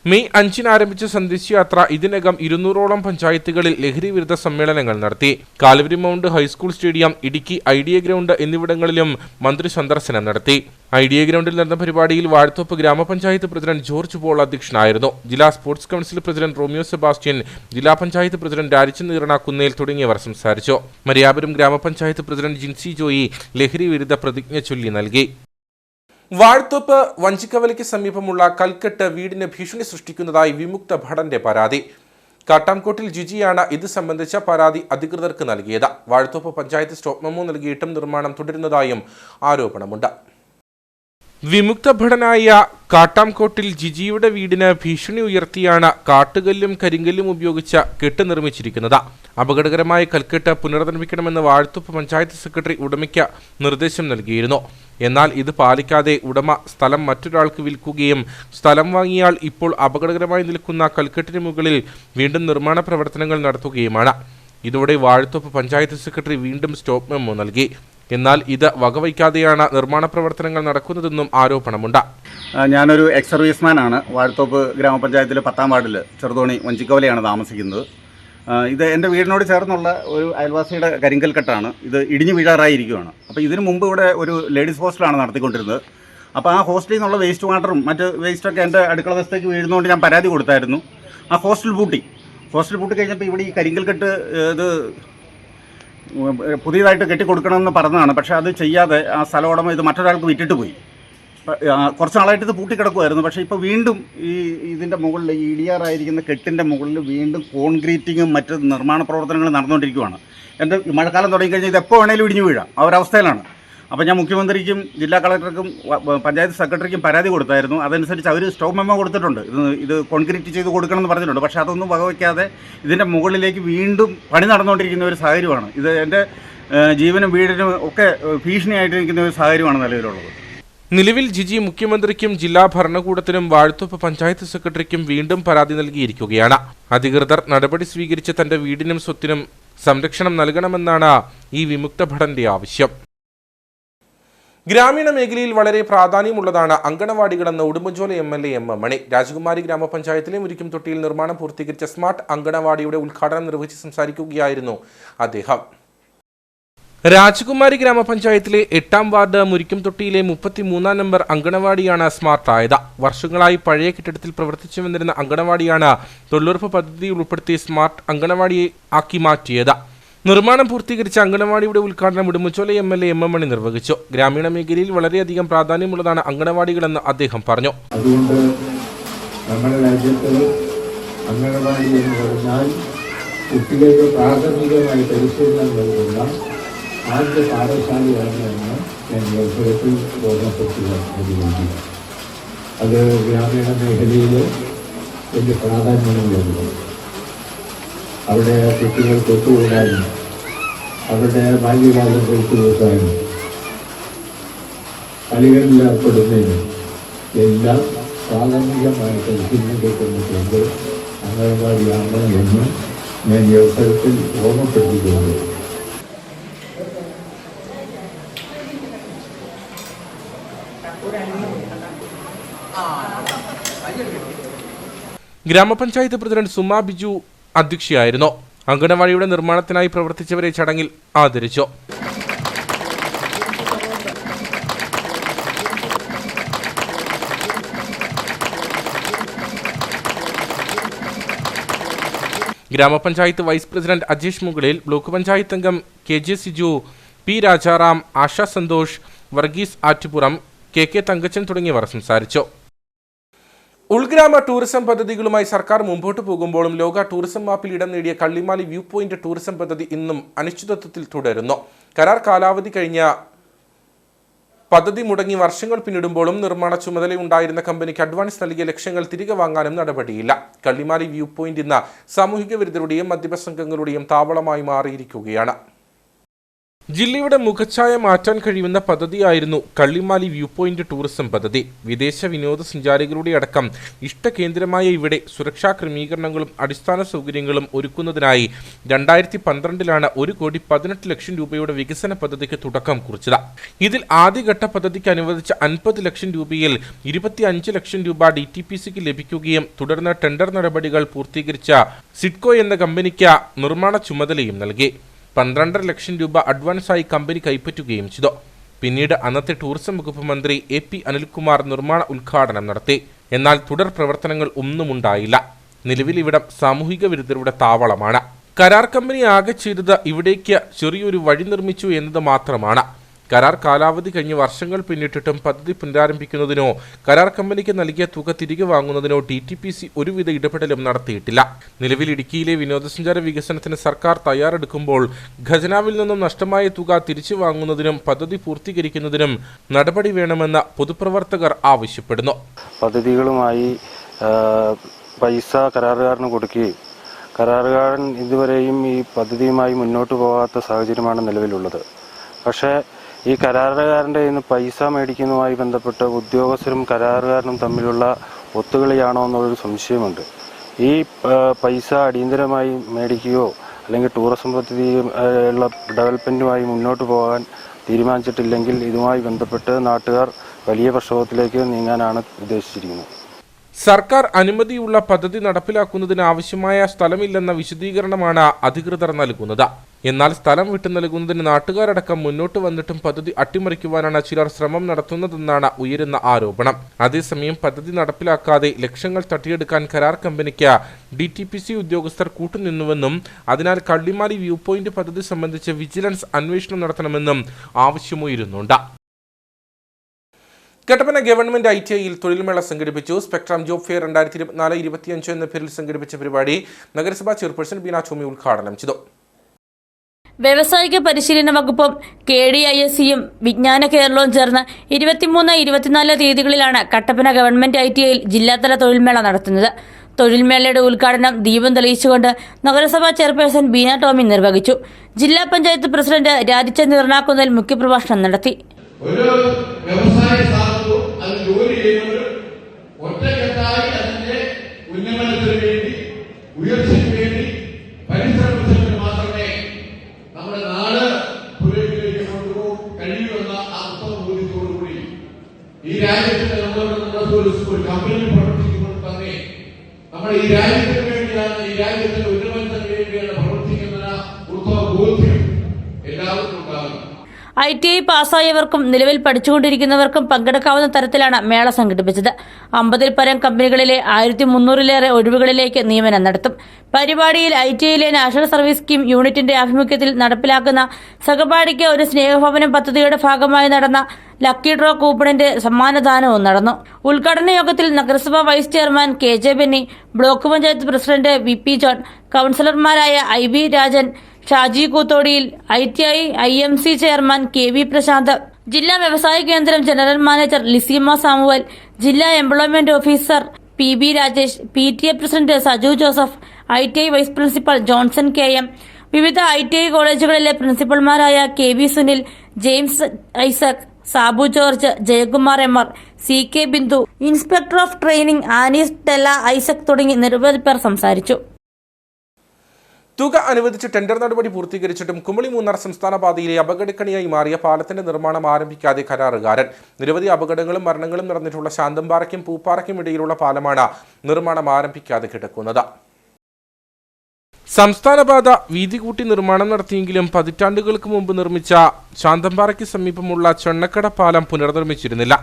മെയ് 5 ആരംഭിച്ച സന്ദേശ് യാത്ര ഇതിനകം 200ഓളം പഞ്ചായത്തുകളിൽ ലഹരി വിരുദ്ധ സമ്മേളനങ്ങൾ നടത്തി. Calvary mount high school stadium, Idukki idea ground എന്നിവിടങ്ങളിലും മന്ത്രി സന്ദർശനം നടത്തി. ഐഡിയ ഗ്രൗണ്ടിൽ നടന്ന പരിപാടിയിൽ വാഴത്തോപ്പ് ഗ്രാമപഞ്ചായത്ത് പ്രസിഡന്റ് ജോർജ് പോൾ അധ്യക്ഷനായിരുന്നു. ജില്ലാ sports council president Romeo Sebastian, ജില്ലാ പഞ്ചായത്ത് പ്രസിഡന്റ് രാജിച്ചൻ നീറണക്കുന്നേൽ തുടങ്ങിയവർ സംസാരിച്ചു. മരിയാപുരം ഗ്രാമപഞ്ചായത്ത് പ്രസിഡന്റ് ജിൻസി ജോയി ലഹരി വിരുദ്ധ പ്രതിജ്ഞ ചൊല്ലി നൽകി. വാഴത്തോപ്പ് വഞ്ചിക്കവലിക്ക് സമീപമുള്ള കൽക്കെട്ട് വീടിന് ഭീഷണി സൃഷ്ടിക്കുന്നതായി വിമുക്ത ഭടന്റെ പരാതി. കാട്ടാംകോട്ടിൽ ജിജിയാണ് ഇത് സംബന്ധിച്ച പരാതി അധികൃതർക്ക് നൽകിയത്. വാഴത്തോപ്പ് പഞ്ചായത്ത് സ്റ്റോപ്പ് മെമ്മോ നൽകിയിട്ടും നിർമ്മാണം തുടരുന്നതായും ആരോപണമുണ്ട്. വിമുക്ത ഭടനായ കാട്ടാംകോട്ടിൽ ജിജിയുടെ വീടിന് ഭീഷണി ഉയർത്തിയാണ് കാട്ടുകല്ലും കരിങ്കല്ലും ഉപയോഗിച്ച് കെട്ട് നിർമ്മിച്ചിരിക്കുന്നത്. അപകടകരമായ കൽക്കെട്ട് പുനർനിർമ്മിക്കണമെന്ന് വാഴത്തോപ്പ് പഞ്ചായത്ത് സെക്രട്ടറി ഉടമയ്ക്ക് നിർദ്ദേശം നൽകിയിരുന്നു. എന്നാൽ ഇത് പാലിക്കാതെ ഉടമ സ്ഥലം മറ്റൊരാൾക്ക് വിൽക്കുകയും സ്ഥലം വാങ്ങിയാൽ ഇപ്പോൾ അപകടകരമായി നിൽക്കുന്ന കൽക്കെട്ടിന് മുകളിൽ വീണ്ടും നിർമ്മാണ പ്രവർത്തനങ്ങൾ നടത്തുകയുമാണ്. ഇതോടെ വാഴത്തോപ്പ് പഞ്ചായത്ത് സെക്രട്ടറി വീണ്ടും സ്റ്റോപ്പ് മെമ്മോ നൽകി. എന്നാൽ ഇത് വകവയ്ക്കാതെയാണ് നിർമ്മാണ പ്രവർത്തനങ്ങൾ നടക്കുന്നതെന്നും ആരോപണമുണ്ട്. ഞാനൊരു എക്സ് സർവീസ്മാനാണ്. വാഴത്തോപ്പ് ഗ്രാമപഞ്ചായത്തിലെ 10-ാം വാർഡിൽ ചെറുതോണി വഞ്ചിക്കവലയാണ് താമസിക്കുന്നത്. ഇത് എൻ്റെ വീടിനോട് ചേർന്നുള്ള ഒരു അയൽവാസിയുടെ കരിങ്കൽ കെട്ടാണ്. ഇത് ഇടിഞ്ഞു വീഴാറായിരിക്കുകയാണ്. അപ്പോൾ ഇതിനു മുമ്പ് ഇവിടെ ഒരു ലേഡീസ് ഹോസ്റ്റലാണ് നടത്തിക്കൊണ്ടിരുന്നത്. അപ്പോൾ ആ ഹോസ്റ്റലിൽ നിന്നുള്ള വേസ്റ്റ് വാട്ടറും മറ്റ് വേസ്റ്റൊക്കെ എൻ്റെ അടുക്കള വശത്തേക്ക് വീഴുന്നതുകൊണ്ട് ഞാൻ പരാതി കൊടുത്തായിരുന്നു. ആ ഹോസ്റ്റൽ പൂട്ടി കഴിഞ്ഞപ്പോൾ ഇവിടെ ഈ കരിങ്കൽ കെട്ട് ഇത് പുതിയതായിട്ട് കെട്ടിക്കൊടുക്കണമെന്ന് പറഞ്ഞതാണ്. പക്ഷേ അത് ചെയ്യാതെ ആ സ്ഥല ഉടമ ഇത് മറ്റൊരാൾക്ക് വിറ്റിട്ട് പോയി. കുറച്ച് നാളായിട്ട് ഇത് പൂട്ടിക്കിടക്കുമായിരുന്നു. പക്ഷേ ഇപ്പോൾ വീണ്ടും ഇതിൻ്റെ മുകളിൽ ഈ ഇടിയാറായിരിക്കുന്ന കെട്ടിൻ്റെ മുകളിൽ വീണ്ടും കോൺക്രീറ്റിങ്ങും മറ്റ് നിർമ്മാണ പ്രവർത്തനങ്ങളും നടന്നുകൊണ്ടിരിക്കുകയാണ്. എൻ്റെ മഴക്കാലം തുടങ്ങിക്കഴിഞ്ഞാൽ ഇത് എപ്പോൾ വേണേലും ഇടിഞ്ഞു വീഴാം, ആ ഒരവസ്ഥയിലാണ്. അപ്പോൾ ഞാൻ മുഖ്യമന്ത്രിക്കും ജില്ലാ കളക്ടർക്കും പഞ്ചായത്ത് സെക്രട്ടറിക്കും പരാതി കൊടുത്തായിരുന്നു. അതനുസരിച്ച് അവർ സ്റ്റോപ്പ് മെമ്മോ കൊടുത്തിട്ടുണ്ട്. ഇത് കോൺക്രീറ്റ് ചെയ്ത് കൊടുക്കണമെന്ന് പറഞ്ഞിട്ടുണ്ട്. പക്ഷേ അതൊന്നും വകവയ്ക്കാതെ ഇതിൻ്റെ മുകളിലേക്ക് വീണ്ടും പണി നടന്നുകൊണ്ടിരിക്കുന്ന ഒരു സാഹചര്യമാണ്. ഇത് എൻ്റെ ജീവനും വീടിനും ഒക്കെ ഭീഷണിയായിട്ടിരിക്കുന്ന ഒരു സാഹചര്യമാണ് നിലവിലുള്ളത്. നിലവിൽ ജിജി മുഖ്യമന്ത്രിക്കും ജില്ലാ ഭരണകൂടത്തിനും വാഴത്തോപ്പ് പഞ്ചായത്ത് സെക്രട്ടറിക്കും വീണ്ടും പരാതി നൽകിയിരിക്കുകയാണ്. അധികൃതർ നടപടി സ്വീകരിച്ച് തന്റെ വീടിനും സ്വത്തിനും സംരക്ഷണം നൽകണമെന്നാണ് ഈ വിമുക്ത ഭടന്റെ ആവശ്യം. ഗ്രാമീണ മേഖലയിൽ വളരെ പ്രാധാന്യമുള്ളതാണ് അങ്കണവാടികളെന്ന് ഉടുമ്പൻചോല MLA എം മണി. രാജകുമാരി ഗ്രാമപഞ്ചായത്തിലെ മുരിക്കുംതൊട്ടിയിൽ നിർമ്മാണം പൂർത്തീകരിച്ച സ്മാർട്ട് അങ്കണവാടിയുടെ ഉദ്ഘാടനം നിർവഹിച്ച് സംസാരിക്കുകയായിരുന്നു അദ്ദേഹം. രാജകുമാരി ഗ്രാമപഞ്ചായത്തിലെ 8-ാം വാർഡ് മുരിക്കുംതൊട്ടിയിലെ 33-ാം നമ്പർ അങ്കണവാടിയാണ് സ്മാർട്ടായത്. വർഷങ്ങളായി പഴയ കെട്ടിടത്തിൽ പ്രവർത്തിച്ചു വന്നിരുന്ന അങ്കണവാടിയാണ് തൊഴിലുറപ്പ് പദ്ധതി ഉൾപ്പെടുത്തി സ്മാർട്ട് അങ്കണവാടിയെ ആക്കി മാറ്റിയത്. നിർമ്മാണം പൂർത്തീകരിച്ച അങ്കണവാടിയുടെ ഉദ്ഘാടനം ഉടുമ്പൻചോല MLA എം മണി നിർവഹിച്ചു. ഗ്രാമീണ മേഖലയിൽ വളരെയധികം പ്രാധാന്യമുള്ളതാണ് അങ്കണവാടികളെന്ന് അദ്ദേഹം പറഞ്ഞു. അതുകൊണ്ട് നമ്മുടെ രാജ്യത്ത് അങ്കണവാടി എന്ന് പറഞ്ഞാൽ കുട്ടികൾക്ക് പ്രാഥമികമായി പരിശീലനം നൽകുന്ന ആദ്യ പാഠശാലയാണെന്ന് ഞാൻ അവസരത്തിൽ ഓർമ്മപ്പെടുത്തുക അതിലേക്ക്. അത് ഗ്രാമീണ മേഖലയിൽ വലിയ പ്രാധാന്യമുള്ളത്. അവിടെ കുട്ടികൾ തൊട്ടുകൂടാനും അവരുടെ ബാല്യകാലം കഴിച്ചു തീർക്കാനും കളികളിൽ ഏർപ്പെടുന്നതിനും എല്ലാം പ്രാഥമികമായി പരിശീലനം കിട്ടുന്നത് അംഗനവാടിയാണ് എന്ന് ഞാൻ ഈ അവസരത്തിൽ ഓർമ്മപ്പെടുത്തിയിട്ടുണ്ട്. ഗ്രാമപഞ്ചായത്ത് പ്രസിഡന്റ് സുമ ബിജു അധ്യക്ഷയായിരുന്നു. അങ്കണവാടിയുടെ നിർമ്മാണത്തിനായി പ്രവർത്തിച്ചവരെ ചടങ്ങിൽ ആദരിച്ചു. ഗ്രാമപഞ്ചായത്ത് വൈസ് പ്രസിഡന്റ് അജീഷ് മുകളിൽ, ബ്ലോക്ക് പഞ്ചായത്ത് അംഗം KJ സിജു, P രാജാറാം, ആശ സന്തോഷ്, വർഗീസ് ആറ്റുപുറം, KK തങ്കച്ചൻ തുടങ്ങിയവർ സംസാരിച്ചു. ഉൾഗ്രാമ ടൂറിസം പദ്ധതികളുമായി സർക്കാർ മുമ്പോട്ട് പോകുമ്പോഴും ലോക ടൂറിസം മാപ്പിൽ ഇടം നേടിയ കള്ളിമാലി വ്യൂ പോയിന്റ് ടൂറിസം പദ്ധതി ഇന്നും അനിശ്ചിതത്വത്തിൽ തുടരുന്നു. കരാർ കാലാവധി കഴിഞ്ഞ പദ്ധതി മുടങ്ങി വർഷങ്ങൾ പിന്നിടുമ്പോഴും നിർമ്മാണ ചുമതലയുണ്ടായിരുന്ന കമ്പനിക്ക് അഡ്വാൻസ് നൽകിയ ലക്ഷങ്ങൾ തിരികെ വാങ്ങാനും നടപടിയില്ല. കള്ളിമാലി വ്യൂ പോയിന്റ് ഇന്ന് സാമൂഹിക വിരുദ്ധരുടെയും മദ്യപ സംഘങ്ങളുടെയും താവളമായി മാറിയിരിക്കുകയാണ്. ജില്ലയുടെ മുഖച്ഛായ മാറ്റാൻ കഴിയുന്ന പദ്ധതിയായിരുന്നു കള്ളിമാലി വ്യൂ പോയിന്റ് ടൂറിസം പദ്ധതി. വിദേശ വിനോദസഞ്ചാരികളുടെ അടക്കം ഇഷ്ടകേന്ദ്രമായ ഇവിടെ സുരക്ഷാ ക്രമീകരണങ്ങളും അടിസ്ഥാന സൗകര്യങ്ങളും ഒരുക്കുന്നതിനായി 2012 1,18 ലക്ഷം രൂപയുടെ വികസന പദ്ധതിക്ക് തുടക്കം കുറിച്ചത്. ഇതിൽ ആദ്യഘട്ട പദ്ധതിക്ക് അനുവദിച്ച 50 ലക്ഷം രൂപയിൽ 25 ലക്ഷം രൂപ DTPCക്ക് ലഭിക്കുകയും തുടർന്ന് ടെൻഡർ നടപടികൾ പൂർത്തീകരിച്ച സിഡ്കോ എന്ന കമ്പനിക്ക് നിർമ്മാണ ചുമതലയും നൽകി. 12 ലക്ഷം രൂപ അഡ്വാൻസായി കമ്പനി കൈപ്പറ്റുകയും ചെയ്തു. പിന്നീട് അന്നത്തെ ടൂറിസം വകുപ്പ് മന്ത്രി AP അനിൽകുമാർ നിർമ്മാണ ഉദ്ഘാടനം നടത്തി. എന്നാൽ തുടർ പ്രവർത്തനങ്ങൾ ഒന്നും ഉണ്ടായില്ല. നിലവിൽ ഇവിടം സാമൂഹിക വിരുദ്ധരുടെ താവളമാണ്. കരാർ കമ്പനി ആകെ ചെയ്തത് ഇവിടേക്ക് ചെറിയൊരു വഴി നിർമ്മിച്ചു എന്നത് മാത്രമാണ്. കരാർ കാലാവധി കഴിഞ്ഞ് വർഷങ്ങൾ പിന്നിട്ടിട്ടും പദ്ധതി പുനരാരംഭിക്കുന്നതിനോ കരാർ കമ്പനിക്ക് നൽകിയ തുക തിരികെ വാങ്ങുന്നതിനോ DTPC ഒരുവിധ ഇടപെടലും നടത്തിയിട്ടില്ല. നിലവിൽ ഇടുക്കിയിലെ വിനോദസഞ്ചാര വികസനത്തിന് സർക്കാർ തയ്യാറെടുക്കുമ്പോൾ ഖജനാവിൽ നിന്നും നഷ്ടമായ തുക തിരിച്ചു വാങ്ങുന്നതിനും പദ്ധതി പൂർത്തീകരിക്കുന്നതിനും നടപടി വേണമെന്ന് പൊതുപ്രവർത്തകർ ആവശ്യപ്പെടുന്നു. പദ്ധതികളുമായി പൈസ കരാറുകാരന് കൊടുക്കുകയും കരാറുകാരൻ ഇതുവരെയും ഈ പദ്ധതിയുമായി മുന്നോട്ട് പോകാത്ത സാഹചര്യമാണ് നിലവിലുള്ളത്. പക്ഷേ ഈ കരാറുകാരൻ്റെ ഇന്ന് പൈസ മേടിക്കുന്നതുമായി ബന്ധപ്പെട്ട് ഉദ്യോഗസ്ഥരും കരാറുകാരനും തമ്മിലുള്ള ഒത്തുകളിയാണോ എന്നുള്ളൊരു സംശയമുണ്ട്. ഈ പൈസ അടിയന്തരമായി മേടിക്കുകയോ അല്ലെങ്കിൽ ടൂറിസം പദ്ധതിയുള്ള ഡെവലപ്മെൻറ്റുമായി മുന്നോട്ട് പോകാൻ തീരുമാനിച്ചിട്ടില്ലെങ്കിൽ ഇതുമായി ബന്ധപ്പെട്ട് നാട്ടുകാർ വലിയ പ്രക്ഷോഭത്തിലേക്ക് നീങ്ങാനാണ് ഉദ്ദേശിച്ചിരിക്കുന്നത്. സർക്കാർ അനുമതിയുള്ള പദ്ധതി നടപ്പിലാക്കുന്നതിന് ആവശ്യമായ സ്ഥലമില്ലെന്ന വിശദീകരണമാണ് അധികൃതർ നൽകുന്നത്. എന്നാൽ സ്ഥലം വിട്ടു നൽകുന്നതിന് നാട്ടുകാരടക്കം മുന്നോട്ട് വന്നിട്ടും പദ്ധതി അട്ടിമറിക്കുവാനാണ് ചിലർ ശ്രമം നടത്തുന്നതെന്നാണ് ഉയരുന്ന ആരോപണം. അതേസമയം പദ്ധതി നടപ്പിലാക്കാതെ ലക്ഷങ്ങൾ തട്ടിയെടുക്കാൻ കരാർ കമ്പനിക്ക് DTPC ഉദ്യോഗസ്ഥർ കൂട്ടുനിന്നുവെന്നും അതിനാൽ കള്ളിമാലി വ്യൂ പോയിന്റ് പദ്ധതി സംബന്ധിച്ച് വിജിലൻസ് അന്വേഷണം നടത്തണമെന്നും ആവശ്യമുയരുന്നുണ്ട്. കട്ടപ്പന ഗവൺമെന്റ് ITIയിൽ തൊഴിൽമേള സംഘടിപ്പിച്ചു. സ്പെക്ട്രം ജോബ് ഫെയർ 2024-25 എന്ന പേരിൽ സംഘടിപ്പിച്ച പരിപാടി നഗരസഭാ ചെയർപേഴ്സൺ ബീന ടോമി ഉദ്ഘാടനം ചെയ്തു. വ്യവസായിക പരിശീലന വകുപ്പും KDISCയും വിജ്ഞാന കേരളവും ചേർന്ന് 23-24 തീയതികളിലാണ് കട്ടപ്പന ഗവൺമെന്റ് ITIയിൽ ജില്ലാതല തൊഴിൽമേള നടത്തുന്നത്. തൊഴിൽമേളയുടെ ഉദ്ഘാടനം ദീപം തെളിയിച്ചുകൊണ്ട് നഗരസഭാ ചെയർപേഴ്സൺ ബീന ടോമി നിർവഹിച്ചു. ജില്ലാ പഞ്ചായത്ത് പ്രസിഡന്റ് രാജിച്ചന്ദ് നിർണാക്കുന്നതിൽ മുഖ്യപ്രഭാഷണം നടത്തി. ഒരു വ്യവസായ സ്ഥാപനവും അതിൽ ജോലി ചെയ്യുന്നവരും ഒറ്റക്കെട്ടായി അതിന്റെ ഉന്നമനത്തിന് വേണ്ടി ഉയർച്ചയ്ക്ക് വേണ്ടി പരിശ്രമിച്ചതിന് മാത്രമേ നമ്മുടെ നാട് പുരോഗതിയിലേക്ക് കൊണ്ടുപോകാൻ കഴിയുമെന്ന ആത്മബോധ്യത്തോടുകൂടി ഈ രാജ്യത്തിന്റെ നമ്മുടെ ഒരു കമ്പനിയിൽ പ്രവർത്തിക്കുമ്പോൾ തന്നെ നമ്മൾ ഈ രാജ്യത്തിന് വേണ്ടിയാണ്, ഈ രാജ്യത്തിന്റെ ഉന്നമനത്തിന് വേണ്ടിയാണ് പ്രവർത്തിക്കുന്ന ഉത്തമ ബോധ്യം എല്ലാവർക്കും ഉണ്ടാകും. ITI പാസ്സായവർക്കും നിലവിൽ പഠിച്ചുകൊണ്ടിരിക്കുന്നവർക്കും പങ്കെടുക്കാവുന്ന തരത്തിലാണ് മേള സംഘടിപ്പിച്ചത്. 50-ൽ പരം കമ്പനികളിലെ 1300-ലേറെ ഒഴിവുകളിലേക്ക് നിയമനം നടത്തും. പരിപാടിയിൽ ITIയിലെ നാഷണൽ സർവീസ് സ്കീം യൂണിറ്റിന്റെ ആഭിമുഖ്യത്തിൽ നടപ്പിലാക്കുന്ന സഹപാഠിക്ക് ഒരു സ്നേഹഭവനം പദ്ധതിയുടെ ഭാഗമായി നടന്ന ലക്കി ഡ്രോ കൂപ്പണിന്റെ സമ്മാനദാനവും നടന്നു. ഉദ്ഘാടന യോഗത്തിൽ നഗരസഭാ vice chairman KJ Benny, block panchayat president VP John, കൗൺസിലർമാരായ IB രാജൻ, ഷാജി കൂത്തോടിയിൽ, ITI IMC chairman KV Prasanth, ജില്ലാ വ്യവസായ കേന്ദ്രം ജനറൽ മാനേജർ ലിസിമ സാമുവൽ, ജില്ലാ employment officer PB Rajesh, PTA president Saju Joseph, ITI vice principal Johnson KM, വിവിധ ITI കോളേജുകളിലെ പ്രിൻസിപ്പൽമാരായ KV Sunil, James Isaac, Sabu George, Jayakumar MR, CK Bindu, inspector of training Anees Tella Isaac തുടങ്ങി നിരവധി പേർ സംസാരിച്ചു. തുക അനുവദിച്ച് ടെൻഡർ നടപടി പൂർത്തീകരിച്ചിട്ടും കുമളി മൂന്നാർ സംസ്ഥാന പാതയിലെ അപകടക്കണിയായി മാറിയ പാലത്തിന്റെ നിർമ്മാണം ആരംഭിക്കാതെ കരാറുകാരൻ. നിരവധി അപകടങ്ങളും മരണങ്ങളും നടന്നിട്ടുള്ള ശാന്തംപാറയ്ക്കും പൂപ്പാറയ്ക്കും ഇടയിലുള്ള പാലമാണ് നിർമ്മാണം ആരംഭിക്കാതെ കിടക്കുന്നത്. സംസ്ഥാനപാത വീതി കൂട്ടി നിർമ്മാണം നടത്തിയെങ്കിലും പതിറ്റാണ്ടുകൾക്ക് മുമ്പ് നിർമ്മിച്ച ശാന്തംപാറയ്ക്ക് സമീപമുള്ള ചൊണ്ണക്കട പാലം പുനർനിർമ്മിച്ചിരുന്നില്ല.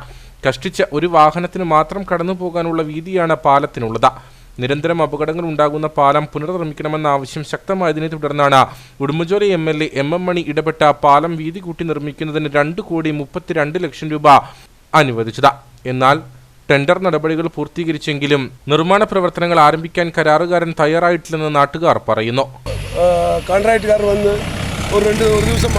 കഷ്ടിച്ച് ഒരു വാഹനത്തിന് മാത്രം കടന്നു പോകാനുള്ള വീതിയാണ് പാലത്തിനുള്ളത്. നിരന്തരം അപകടങ്ങൾ ഉണ്ടാകുന്ന പാലം പുനർനിർമ്മിക്കണമെന്ന ആവശ്യം ശക്തമായതിനെ തുടർന്നാണ് ഉടുമ്പൻചോല MLA MM മണി ഇടപെട്ട പാലം വീതി കൂട്ടി നിർമ്മിക്കുന്നതിന് 2,32,00,000 രൂപ അനുവദിച്ചത്. എന്നാൽ ടെൻഡർ നടപടികൾ പൂർത്തീകരിച്ചെങ്കിലും നിർമ്മാണ പ്രവർത്തനങ്ങൾ ആരംഭിക്കാൻ കരാറുകാരൻ തയ്യാറായിട്ടില്ലെന്ന് നാട്ടുകാർ പറയുന്നു. കോൺട്രാക്റ്റുകാർ വന്ന് ഒരു ദിവസം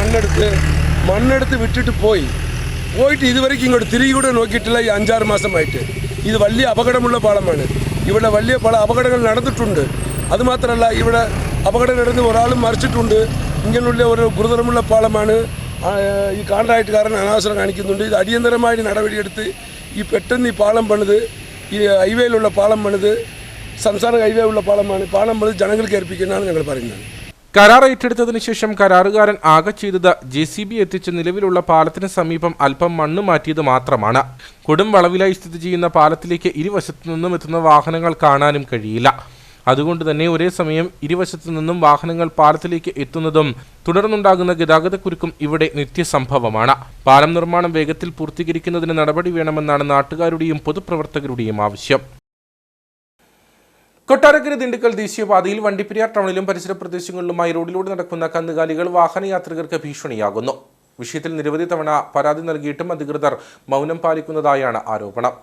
മണ്ണെടുത്ത് വിട്ടിട്ട് പോയിട്ട് ഇതുവരെയ്ക്കും ഇങ്ങോട്ട് തിരികെ കൂടെ നോക്കിയിട്ടില്ല. ഈ 5-6 മാസമായിട്ട് ഇത് വലിയ അപകടമുള്ള പാലമാണ്. ഇവിടെ വലിയ പല അപകടങ്ങൾ നടന്നിട്ടുണ്ട്. അതുമാത്രമല്ല, ഇവിടെ അപകടം നടന്ന് ഒരാളും മരിച്ചിട്ടുണ്ട്. ഇങ്ങനെയുള്ള ഒരു ഗുരുതരമുള്ള പാലമാണ്. ഈ കോൺട്രാക്റ്റുകാരൻ അനാവശ്യം കാണിക്കുന്നുണ്ട്. ഇത് അടിയന്തരമായി നടപടിയെടുത്ത് ഈ പെട്ടെന്ന് ഈ പാലം പണിത്, ഈ ഹൈവേയിലുള്ള പാലം പണിത്, സംസ്ഥാന ഹൈവേ ഉള്ള പാലമാണ്, പാലം പണിത് ജനങ്ങൾക്ക് ഏൽപ്പിക്കുന്നതാണ് ഞങ്ങൾ പറയുന്നത്. കരാർ ഏറ്റെടുത്തതിനു ശേഷം കരാറുകാരൻ ആകെ ചെയ്തത് JCB എത്തിച്ച് നിലവിലുള്ള പാലത്തിന് സമീപം അല്പം മണ്ണ് മാറ്റിയത് മാത്രമാണ്. കൊടും വളവിലായി സ്ഥിതി ചെയ്യുന്ന പാലത്തിലേക്ക് ഇരുവശത്തു നിന്നും എത്തുന്ന വാഹനങ്ങൾ കാണാനും കഴിയില്ല. അതുകൊണ്ട് തന്നെ ഒരേ സമയം ഇരുവശത്തു നിന്നും വാഹനങ്ങൾ പാലത്തിലേക്ക് എത്തുന്നതും തുടർന്നുണ്ടാകുന്ന ഗതാഗതക്കുരുക്കും ഇവിടെ നിത്യസംഭവമാണ്. പാലം നിർമ്മാണം വേഗത്തിൽ പൂർത്തീകരിക്കുന്നതിന് നടപടി വേണമെന്നാണ് നാട്ടുകാരുടെയും പൊതുപ്രവർത്തകരുടെയും ആവശ്യം. കൊട്ടാരക്കര ദിണ്ടുക്കൽ ദേശീയപാതയിൽ വണ്ടിപ്പെരിയാർ ടൗണിലും പരിസര പ്രദേശങ്ങളിലുമായി റോഡിലൂടെ നടക്കുന്ന കന്നുകാലികൾ വാഹനയാത്രികർക്ക് ഭീഷണിയാകുന്നു. വിഷയത്തിൽ നിരവധി തവണ പരാതി നൽകിയിട്ടും അധികൃതർ മൗനം പാലിക്കുന്നതായാണ് ആരോപണം.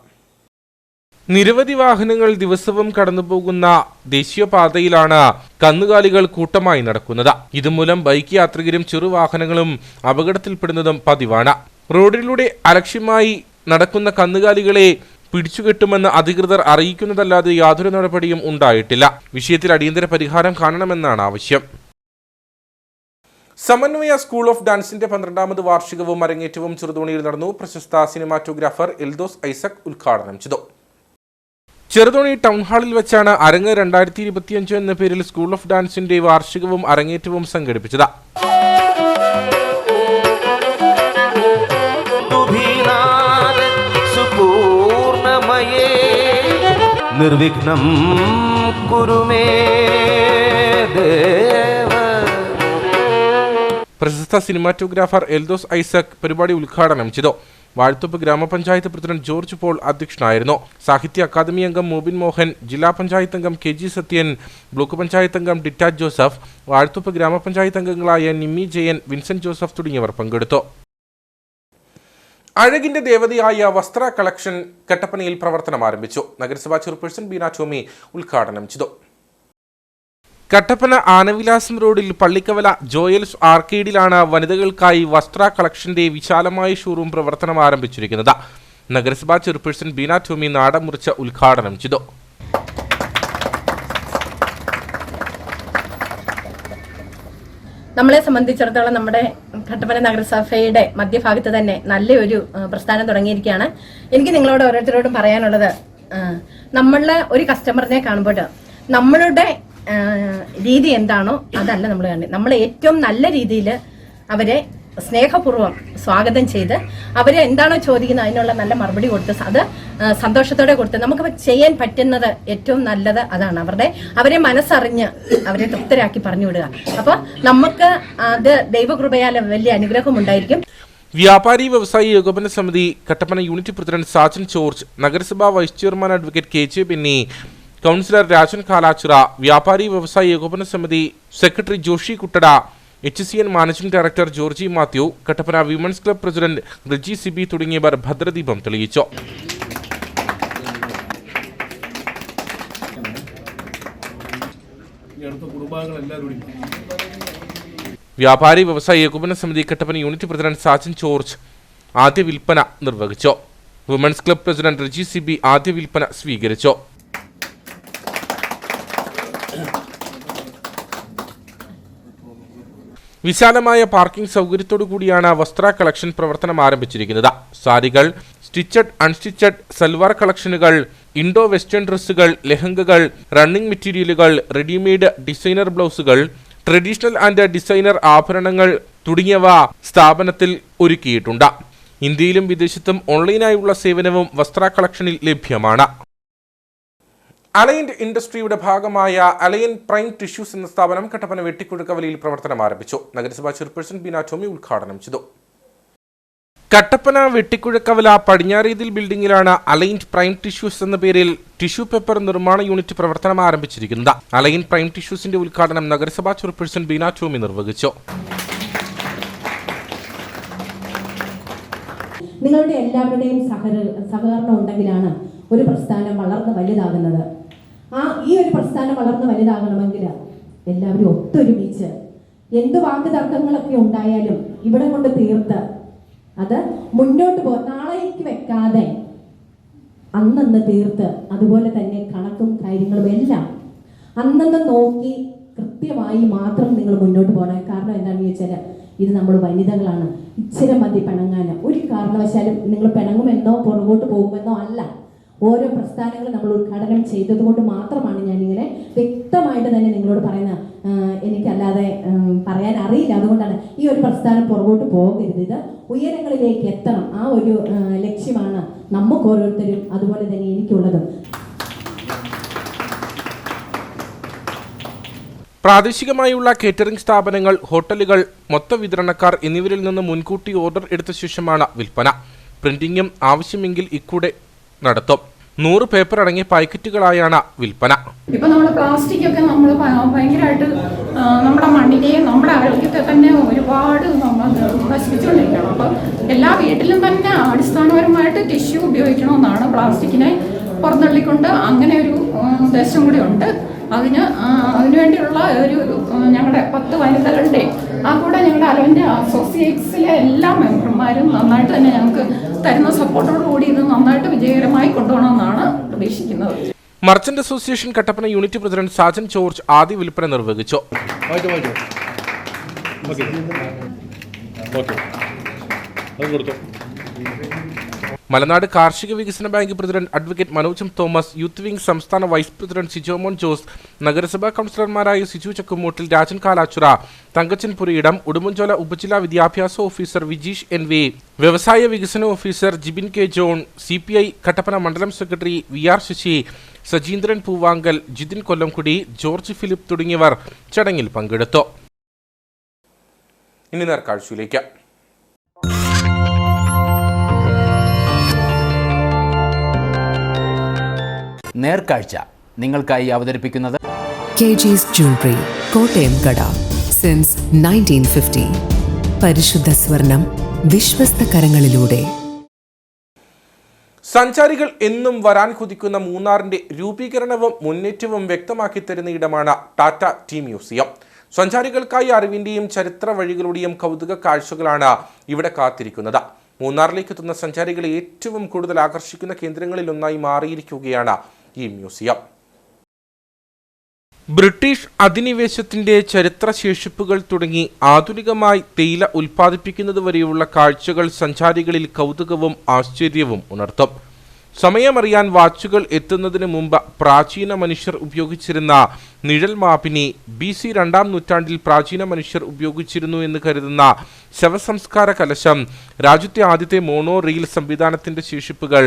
നിരവധി വാഹനങ്ങൾ ദിവസവും കടന്നുപോകുന്ന ദേശീയപാതയിലാണ് കന്നുകാലികൾ കൂട്ടമായി നടക്കുന്നത്. ഇതുമൂലം ബൈക്ക് യാത്രികരും ചെറുവാഹനങ്ങളും അപകടത്തിൽപ്പെടുന്നതും പതിവാണ്. റോഡിലൂടെ അലക്ഷ്യമായി നടക്കുന്ന കന്നുകാലികളെ പിടിച്ചുകെട്ടുമെന്ന് അധികൃതർ അറിയിക്കുന്നതല്ലാതെ യാതൊരു നടപടിയും ഉണ്ടായിട്ടില്ല. വിഷയത്തിൽ അടിയന്തര പരിഹാരം കാണണമെന്നാണ് ആവശ്യം. സമന്വയ സ്കൂൾ ഓഫ് ഡാൻസിന്റെ 12ാമത് വാർഷികവും അരങ്ങേറ്റവും ചെറുതോണിയിൽ നടന്നു. പ്രശസ്ത സിനിമാറ്റോഗ്രാഫർ എൽദോസ് ഐസക് ഉദ്ഘാടനം ചെയ്തു. ചെറുതോണി ടൗൺ ഹാളിൽ വെച്ചാണ് അരങ്ങ് 2025 എന്ന പേരിൽ സ്കൂൾ ഓഫ് ഡാൻസിന്റെ വാർഷികവും അരങ്ങേറ്റവും സംഘടിപ്പിച്ചത്. നിർവിഘ്നം കുരുമേ ദേവ. പ്രശസ്ത സിനിമാറ്റോഗ്രാഫർ എൽദോസ് ഐസക് പരിപാടി ഉദ്ഘാടനം ചെയ്തു. വാഴ്ത്തോപ്പ് ഗ്രാമപഞ്ചായത്ത് പ്രസിഡന്റ് ജോർജ് പോൾ അധ്യക്ഷനായിരുന്നു. സാഹിത്യ അക്കാദമി അംഗം മോബിൻ മോഹൻ, ജില്ലാ പഞ്ചായത്ത് അംഗം KG സത്യൻ, ബ്ലോക്ക് പഞ്ചായത്ത് അംഗം ഡിറ്റാജ് ജോസഫ്, വാഴ്ത്തോപ്പ് ഗ്രാമപഞ്ചായത്ത് അംഗങ്ങളായ നിമ്മി ജയൻ, വിൻസെന്റ് ജോസഫ് തുടങ്ങിയവർ പങ്കെടുത്തു. അഴകിന്റെ ദേവതയായ വസ്ത്ര കളക്ഷൻ കട്ടപ്പനയിൽ പ്രവർത്തനം ആരംഭിച്ചു. നഗരസഭാ ചെയർപേഴ്സൺ ബീന ടോമി ഉദ്ഘാടനം ചെയ്തു. കട്ടപ്പന ആനവിലാസം റോഡിൽ പള്ളിക്കവല ജോയൽസ് ആർക്കേഡിലാണ് വനിതകൾക്കായി വസ്ത്ര കളക്ഷന്റെ വിശാലമായ ഷോറൂം പ്രവർത്തനം ആരംഭിച്ചിരിക്കുന്നത്. നഗരസഭാ ചെയർപേഴ്സൺ ബീന ടോമി നാടൻ മുറിച്ച് ഉദ്ഘാടനം ചെയ്തു. നമ്മളെ സംബന്ധിച്ചിടത്തോളം നമ്മുടെ കട്ടപ്പന നഗരസഭയുടെ മധ്യഭാഗത്ത് തന്നെ നല്ലൊരു പ്രസ്ഥാനം തുടങ്ങിയിരിക്കുകയാണ്. എനിക്ക് നിങ്ങളോട് ഓരോരുത്തരോടും പറയാനുള്ളത്, നമ്മളെ ഒരു കസ്റ്റമറിനെ കാണുമ്പോൾ നമ്മളുടെ രീതി എന്താണോ അതല്ല നമ്മൾ കണ്ടത്. നമ്മൾ ഏറ്റവും നല്ല രീതിയിൽ അവരെ സ്നേഹപൂർവ്വം സ്വാഗതം ചെയ്ത് അവരെ എന്താണോ ചോദിക്കുന്നത് അതിനുള്ള നല്ല മറുപടി കൊടുത്ത് അത് സന്തോഷത്തോടെ കൊടുത്ത് നമുക്ക് ചെയ്യാൻ പറ്റുന്നത് ഏറ്റവും നല്ലത് അതാണ്. അവരെ മനസ്സറിഞ്ഞ് അവരെ തൃപ്തരാക്കി പറഞ്ഞു വിടുക. അപ്പോൾ നമുക്ക് അത് ദൈവകൃപയാൽ വലിയ അനുഗ്രഹം ഉണ്ടായിരിക്കും. വ്യാപാരി വ്യവസായി ഏകോപന സമിതി കട്ടപ്പന യൂണിറ്റ് പ്രസിഡന്റ് സാജൻ ജോർജ്, നഗരസഭാ vice chairman advocate KJ Benny, councillor Rajan Kalachira, വ്യാപാരി വ്യവസായി ഏകോപന സമിതി secretary Joshi Kuttada, HCN managing director Georgy Mathew, Kattappana women's club president Riji Sibi തുടങ്ങിയവർ ഭദ്രദീപം തെളിയിച്ചു. വ്യാപാരി വ്യവസായി ഏകോപന സമിതി കട്ടപ്പന യൂണിറ്റ് പ്രസിഡന്റ് സാജൻ ജോർജ് ആദ്യ വിൽപ്പന നിർവഹിച്ചു. Women's club president Riji Sibi ആദ്യ വിൽപ്പന സ്വീകരിച്ചു. വിശാലമായ പാർക്കിംഗ് സൗകര്യത്തോടുകൂടിയാണ് വസ്ത്ര കളക്ഷൻ പ്രവർത്തനം ആരംഭിച്ചിരിക്കുന്നത്. സാരികൾ, സ്റ്റിച്ചഡ്, അൺസ്റ്റിച്ചഡ്, സൽവാർ കളക്ഷനുകൾ, ഇൻഡോ വെസ്റ്റേൺ ഡ്രസ്സുകൾ, ലെഹങ്കകൾ, റണ്ണിംഗ് മെറ്റീരിയലുകൾ, റെഡിമെയ്ഡ് ഡിസൈനർ ബ്ലൗസുകൾ, ട്രഡീഷണൽ ആൻഡ് ഡിസൈനർ ആഭരണങ്ങൾ തുടങ്ങിയവ സ്ഥാപനത്തിൽ ഒരുക്കിയിട്ടുണ്ട്. ഇന്ത്യയിലും വിദേശത്തും ഓൺലൈനായുള്ള സേവനവും വസ്ത്ര കളക്ഷനിൽ ലഭ്യമാണ്. അലൈൻഡ് ഇൻഡസ്ട്രിയുടെ ഭാഗമായ അലൈൻ പ്രൈം ടിഷ്യൂസ് എന്ന സ്ഥാപനം കട്ടപ്പന വെട്ടിക്കുഴക്കവലയിൽ പ്രവർത്തനം ആരംഭിച്ചു. നഗരസഭാ ചെയർപേഴ്സൺ ബീന ടോമി ഉദ്ഘാടനം ചെയ്തു. കട്ടപ്പന വെട്ടിക്കുഴക്കവല പടിഞ്ഞാറേതിൽ ബിൽഡിംഗിലാണ് അലൈൻഡ് പ്രൈം ടിഷ്യൂസ് എന്ന പേരിൽ ടിഷ്യൂ പേപ്പർ നിർമ്മാണ യൂണിറ്റ് പ്രവർത്തനം ആരംഭിച്ചിരിക്കുന്നത്. അലൈൻ പ്രൈം ടിഷ്യൂസിന്റെ ഉദ്ഘാടനം നഗരസഭാ ചെയർപേഴ്സൺ ബീന ടോമി നിർവഹിച്ചു. നിങ്ങളുടെ എല്ലാവരുടെയും സഹകരണം ഉണ്ടെങ്കിലാണ് ഒരു പ്രസ്ഥാനം വളർന്ന് വലുതാകുന്നത്. ഈ ഒരു പ്രസ്ഥാനം വളർന്ന് വലുതാകണമെങ്കിൽ എല്ലാവരും ഒത്തൊരുമിച്ച് എന്ത് വാക്ക് തർക്കങ്ങളൊക്കെ ഉണ്ടായാലും ഇവിടെ കൊണ്ട് തീർത്ത് അത് മുന്നോട്ട് നാളേക്ക് വെക്കാതെ അന്നന്ന് തീർത്ത്, അതുപോലെ തന്നെ കണക്കും കാര്യങ്ങളും എല്ലാം അന്നന്ന് നോക്കി കൃത്യമായി മാത്രം നിങ്ങൾ മുന്നോട്ട് പോകണം. കാരണം എന്താണെന്ന് ചോദിച്ചാൽ ഇത് നമ്മൾ വനിതകളാണ്. ഇച്ചിരി മതി പിണങ്ങാൻ. ഒരു കാരണവശാലും നിങ്ങൾ പിണങ്ങുമെന്നോ പുറകോട്ട് പോകുമെന്നോ അല്ല. ഓരോ പ്രസ്ഥാനങ്ങൾ നമ്മൾ ഉദ്ഘാടനം ചെയ്തതുകൊണ്ട് മാത്രമാണ് ഞാനിങ്ങനെ വ്യക്തമായിട്ട് തന്നെ നിങ്ങളോട് പറയുന്നത്. എനിക്കല്ലാതെ പറയാൻ അറിയില്ല. അതുകൊണ്ടാണ് ഈ ഒരു പ്രസ്ഥാനം പുറകോട്ട് പോകരുത്, ഇത് ഉയരങ്ങളിലേക്ക് എത്തണം. ആ ഒരു ലക്ഷ്യമാണ് നമുക്ക് ഓരോരുത്തരും അതുപോലെ തന്നെ എനിക്കുള്ളതും. പ്രാദേശികമായുള്ള കേറ്ററിംഗ് സ്ഥാപനങ്ങൾ, ഹോട്ടലുകൾ, മൊത്ത വിതരണക്കാർ എന്നിവരിൽ നിന്ന് മുൻകൂട്ടി ഓർഡർ എടുത്ത ശേഷമാണ് വിൽപ്പന. പ്രിന്റിംഗും ആവശ്യമെങ്കിൽ ഇക്കൂടെ നടത്തും. 100 പേപ്പർ അടങ്ങിയ പാക്കറ്റുകളായാണ് വിൽപ്പന. ഇപ്പൊ നമ്മൾ പ്ലാസ്റ്റിക് ഒക്കെ നമ്മൾ ഭയങ്കരമായിട്ട് നമ്മുടെ മണ്ണിനെയും നമ്മുടെ ആരോഗ്യത്തെ തന്നെ ഒരുപാട് നമ്മൾ നശിപ്പിച്ചുകൊണ്ടിരിക്കണം. അപ്പൊ എല്ലാ വീട്ടിലും തന്നെ അടിസ്ഥാനപരമായിട്ട് ടിഷ്യൂ ഉപയോഗിക്കണമെന്നാണ്. പ്ലാസ്റ്റിക്കിനെ പുറന്തള്ളിക്കൊണ്ട് അങ്ങനെ ഒരു ഉദ്ദേശം കൂടി ഉണ്ട്. അതിനുവേണ്ടിയുള്ള ഒരു ഞങ്ങളുടെ 10 വനിതകളുടെ കൂടെ ഞങ്ങളുടെ അലവൻ്റെ അസോസിയേറ്റ്സിലെ എല്ലാ മെമ്പർമാരും നന്നായിട്ട് തന്നെ ഞങ്ങൾക്ക് തരുന്ന സപ്പോർട്ടോടുകൂടി ഇത് നന്നായിട്ട് വിജയകരമായി കൊണ്ടുപോകണമെന്നാണ് പ്രതീക്ഷിക്കുന്നത്. Merchant association Kattappana unit president Sajan George ആദ്യ വിൽപ്പന നിർവഹിച്ചു. മലനാട് കാർഷിക വികസന bank president advocate Manoj Thomas, youth wing സംസ്ഥാന വൈസ് പ്രസിഡന്റ് സിജോമോൻ ജോസ്, നഗരസഭാ കൗൺസിലർമാരായ സിജു ചക്കുമൂട്ടിൽ, രാജൻ കാലാച്ചുറ, തങ്കച്ചൻ പുരയിടം, ഉടുമ്പൻചോല ഉപജില്ലാ വിദ്യാഭ്യാസ ഓഫീസർ വിജീഷ് NV, വ്യവസായ വികസന officer Jibin K. John, CPI Kattappana മണ്ഡലം സെക്രട്ടറി VR ശശി, സജീന്ദ്രൻ പൂവാങ്കൽ, ജിതിൻ കൊല്ലംകുടി, ജോർജ് ഫിലിപ്പ് തുടങ്ങിയവർ ചടങ്ങിൽ പങ്കെടുത്തു. ഇനി നേർക്കാഴ്ചയിലേക്ക്. നേർക്കാഴ്ച നിങ്ങൾക്കായി അവതരിപ്പിക്കുന്നത് KG's Jewelry, കോട്ടയം കട. സിൻസ് 1950. പരിശുദ്ധ സ്വർണം വിശ്വസ്ത കരങ്ങളിലൂടെ. സഞ്ചാരികൾ എന്നും വരാൻ കൊതിക്കുന്ന മൂന്നാറിന്റെ രൂപീകരണവും മുന്നേറ്റവും വ്യക്തമാക്കി തരുന്ന ഇടമാണ് ടാറ്റ ടീ മ്യൂസിയം. സഞ്ചാരികൾക്കായി അറിവിന്റെയും ചരിത്ര വഴികളുടെയും കൗതുക കാഴ്ചകളാണ് ഇവിടെ കാത്തിരിക്കുന്നത്. മൂന്നാറിലേക്ക് എത്തുന്ന സഞ്ചാരികളെ ഏറ്റവും കൂടുതൽ ആകർഷിക്കുന്ന കേന്ദ്രങ്ങളിലൊന്നായി മാറിയിരിക്കുകയാണ് ഈ മ്യൂസിയം. ബ്രിട്ടീഷ് അധിനിവേശത്തിന്റെ ചരിത്രശേഷിപ്പുകൾ തുടങ്ങി ആധുനികമായി തേയില ഉൽപ്പാദിപ്പിക്കുന്നതുവരെയുള്ള കാഴ്ചകൾ സഞ്ചാരികളിൽ കൗതുകവും ആശ്ചര്യവും ഉണർത്തും. സമയമറിയാൻ വാച്ചുകൾ എത്തുന്നതിന് മുമ്പ് പ്രാചീന മനുഷ്യർ ഉപയോഗിച്ചിരുന്ന നിഴൽ മാപിനി, BC 2-ാം നൂറ്റാണ്ടിൽ പ്രാചീന മനുഷ്യർ ഉപയോഗിച്ചിരുന്നു എന്ന് കരുതുന്ന ശവസംസ്കാര കലശം, രാജ്യത്തെ ആദ്യത്തെ മോണോ റെയിൽ സംവിധാനത്തിന്റെ ശേഷിപ്പുകൾ,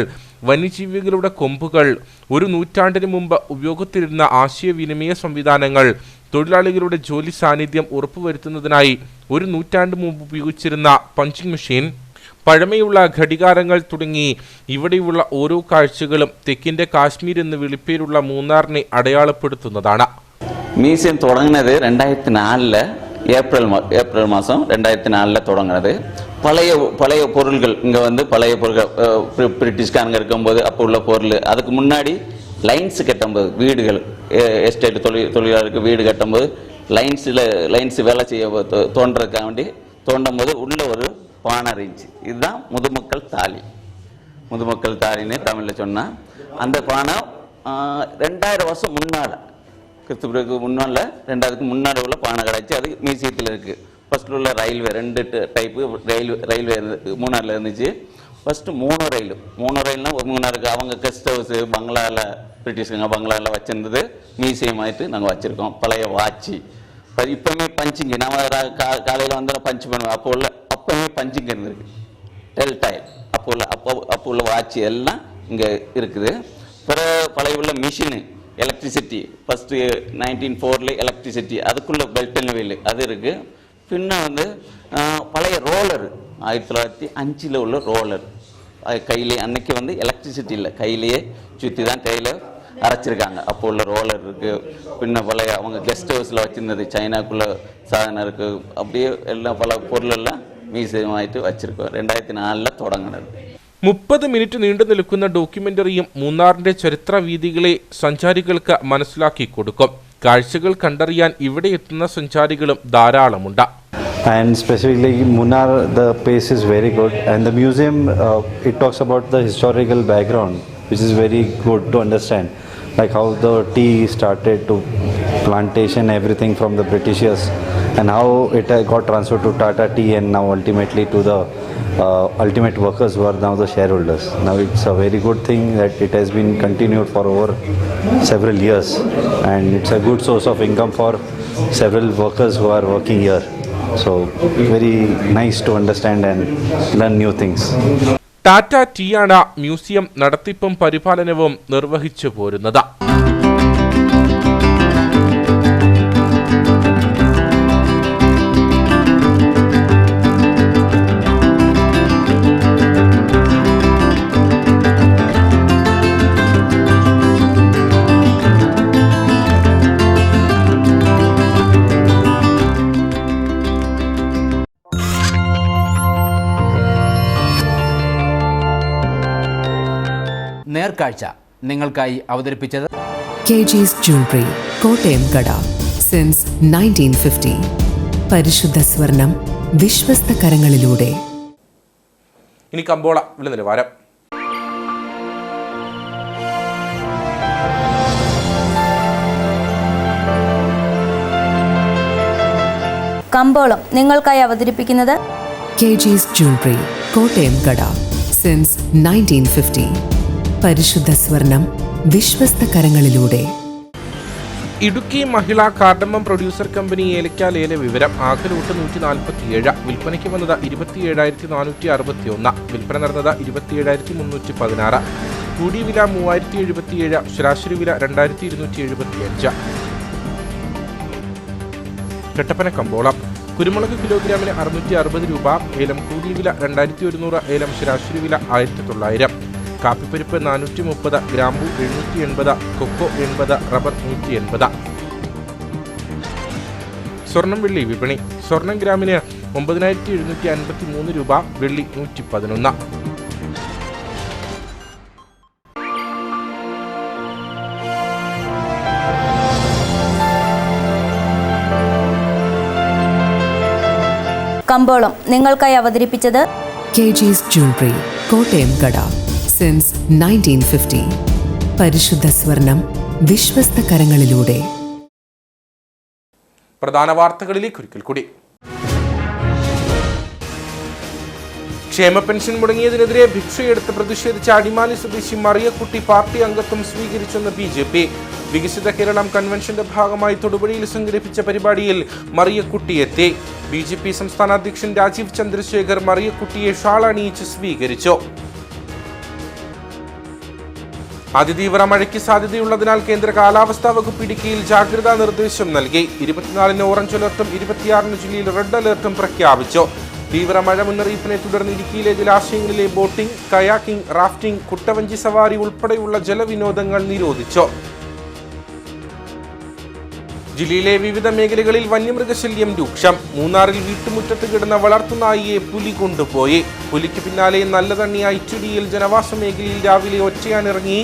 വന്യജീവികളുടെ കൊമ്പുകൾ, 1 നൂറ്റാണ്ടിന് മുമ്പ് ഉപയോഗത്തിലിരുന്ന ആശയവിനിമയ സംവിധാനങ്ങൾ, തൊഴിലാളികളുടെ ജോലി സാന്നിധ്യം ഉറപ്പുവരുത്തുന്നതിനായി 1 നൂറ്റാണ്ട് മുമ്പ് ഉപയോഗിച്ചിരുന്ന പഞ്ചിങ് മെഷീൻ, പഴമയുള്ള ഘടികാരങ്ങൾ തുടങ്ങി ഇവിടെയുള്ള ഓരോ കാഴ്ചകളും തെക്കിന്റെ കാശ്മീർ എന്ന് വിളിപ്പേരുള്ള മൂന്നാറിനെ അടയാളപ്പെടുത്തുന്നതാണ്. മ്യൂസിയം തുടങ്ങുന്നത് 2004 ஏப்ரல் மாதம் 2004 தொடங்கினது. பழைய பொருள்கள் இங்கே வந்து பழைய பொருட்கள் பிரிட்டிஷ்காரங்க இருக்கும்போது அப்போ உள்ள பொருள், அதுக்கு முன்னாடி லைன்ஸ் கட்டும்போது வீடுகள் எஸ்டேட் தொழிலாளருக்கு வீடு கட்டும்போது லைன்ஸ் வேலை செய்ய தோன்றதுக்காக வேண்டி தோண்டும் போது உள்ள ஒரு பானை இருந்துச்சு. இதுதான் முதுமக்கள் தாலின்னு தமிழில் சொன்னால். அந்த பானை 2000 வருஷம் முன்னால், கிறிஸ்துவுக்கு முன்னால் 2000க்கு முன்னாடி உள்ள பானை கிடச்சி அது மியூசியத்தில் இருக்குது. ஃபஸ்ட்டில் உள்ள ரயில்வே 2 டைப்பு ரயில்வே மூணாரில் இருந்துச்சு. ஃபஸ்ட்டு 3 ரயில்னால் மூணாருக்கு அவங்க கெஸ்ட் ஹவுஸு பங்களாவில் பிரிட்டிஷ்காரங்க பங்களாவில் வச்சுருந்தது மியூசியம் ஆகிட்டு நாங்கள் வச்சுருக்கோம். பழைய வாட்சி இப்போவுமே பஞ்சிங்கு நம்ம காலையில் வந்து பஞ்சு பண்ணுவோம். அப்போவுமே பஞ்சிங் இருந்திருக்கு. டெல்டைல் அப்போ உள்ள வாட்சி எல்லாம் இங்கே இருக்குது. பிறகு பழைய உள்ள மிஷினு எலக்ட்ரிசிட்டி ஃபஸ்ட்டு 1904 எலக்ட்ரிசிட்டி அதுக்குள்ளே பெல்ட் வீல் அது இருக்குது. பின்ன வந்து பழைய ரோலர் 1905 உள்ள ரோலர் கையிலே அன்னைக்கு வந்து எலக்ட்ரிசிட்டி இல்லை, கையிலேயே சுற்றி தான் கையில் அரைச்சிருக்காங்க. அப்போ உள்ள ரோலர் இருக்குது. பின்ன பழைய அவங்க கெஸ்ட் ஹவுஸில் வச்சுருந்தது சைனாக்குள்ளே சாதனம் இருக்குது. அப்படியே எல்லாம் பல பொருளெல்லாம் മ്യൂസിയം ആയിട്ട് വച്ചിരിക്കുക. 2004 തുടങ്ങുന്നത്. 30 മിനിറ്റ് നീണ്ടു നിൽക്കുന്ന ഡോക്യുമെന്ററിയും മൂന്നാറിന്റെ ചരിത്ര വീഥികളെ സഞ്ചാരികൾക്ക് മനസ്സിലാക്കി കൊടുക്കും. കാഴ്ചകൾ കണ്ടറിയാൻ ഇവിടെ എത്തുന്ന സഞ്ചാരികളും ധാരാളമുണ്ട്. And specifically Munnar, the place is very good, and the museum it talks about the historical background, which is very good to understand, like how the tea started to plantation, everything from the Britishers, and how it got transferred to Tata Tea and now ultimately to the ultimate workers who are now the shareholders. Now it's a very good thing that it has been continued for over several years, and it's a good source of income for several workers who are working here. So very nice to understand and learn new things. Tata ടീയാണ് museum നടത്തിപ്പും പരിപാലനവും നിർവഹിച്ചു പോരുന്നത്. നേർക്കാഴ്ച നിങ്ങൾക്കായി അവതരിപ്പിച്ചത് KG's Jewelry, Kottayam കട. Since 1950. പരിശുദ്ധ സ്വർണം വിശ്വസ്ത കരങ്ങളിലൂടെ. ഇനി കമ്പോള വില നിലവാരം. കമ്പോളം നിങ്ങൾക്കായി അവതരിപ്പിക്കുന്നത് KG's Jewelry, കോട്ടയം കട. സിൻസ് 1950. പരിശുദ്ധ സ്വർണം വിശ്വസ്ത കരങ്ങളിലൂടെ. ഇടുക്കി മഹിളാ കാർഡമം പ്രൊഡ്യൂസർ കമ്പനി ഏലക്ക ലേല വിവരം. ആകെ ലോട്ട് 147. വിൽപ്പനയ്ക്ക് വന്നത് 27,461. വിൽപ്പന നടന്നത് 27,316. കൂടിയ വില 3077. ശരാശരി വില 2275. കട്ടപ്പന കമ്പോളം. കുരുമുളക് കിലോഗ്രാമിന് 660 രൂപ. ഏലം കൂടിയ വില 2100. ഏലം ശരാശരി വില 1900. കാപ്പിപ്പരിപ്പ് 430. ഗ്രാമ്പു 780. കൊക്കോ 80. റബ്ബർ 180. സ്വർണം വെള്ളി വിപണി. സ്വർണം ഗ്രാമിന് 9753 രൂപ. വെള്ളി 111. കമ്പോളം നിങ്ങൾക്കായി അവതരിപ്പിച്ചത് KG's Jewelry, കോട്ടയം കട. സിൻസ് 1950. പരിശുദ്ധ സ്വർണം വിശ്വസ്ത കരങ്ങളിലൂടെ. പ്രധാന വാർത്തകളിലേക്ക് ഒരിക്കൽ കൂടി. ക്ഷേമ പെൻഷൻ മുടങ്ങിയതിനെതിരെ ഭിക്ഷയെടുത്ത് പ്രതിഷേധിച്ച അടിമാലി സ്വദേശി മറിയക്കുട്ടി പാർട്ടി അംഗത്വം സ്വീകരിച്ചെന്ന് BJP. വികസിത കേരളം കൺവെൻഷന്റെ ഭാഗമായി തൊടുപുഴയിൽ സംഘടിപ്പിച്ച പരിപാടിയിൽ മറിയക്കുട്ടി എത്തി. BJP സംസ്ഥാന അധ്യക്ഷൻ രാജീവ് ചന്ദ്രശേഖർ മറിയക്കുട്ടിയെ ഷാൾ അണിയിച്ച് സ്വീകരിച്ചു. അതിതീവ്ര മഴയ്ക്ക് സാധ്യതയുള്ളതിനാൽ കേന്ദ്ര കാലാവസ്ഥാ വകുപ്പ് ഇടുക്കിയിൽ ജാഗ്രതാ നിർദ്ദേശം നൽകി. 24 ഓറഞ്ച് അലർട്ടും 26 ജില്ലയിൽ റെഡ് അലർട്ടും പ്രഖ്യാപിച്ചു. തീവ്ര മഴ മുന്നറിയിപ്പിനെ തുടർന്ന് ഇടുക്കിയിലെ ജലാശയങ്ങളിലെ ബോട്ടിംഗ്, കയാക്കിംഗ്, റാഫ്റ്റിംഗ്, കുട്ടവഞ്ചി സവാരി ഉൾപ്പെടെയുള്ള ജലവിനോദങ്ങൾ നിരോധിച്ചു. ജില്ലയിലെ വിവിധ മേഖലകളിൽ വന്യമൃഗശല്യം രൂക്ഷം. മൂന്നാറിൽ വീട്ടുമുറ്റത്ത് കിടന്ന വളർത്തുനായിയെ പുലി കൊണ്ടുപോയി. പുലിക്ക് പിന്നാലെ നല്ലതണ്ണി ഐറ്റുടിയിൽ ജനവാസ മേഖലയിൽ രാവിലെ ഒറ്റയാനിറങ്ങി.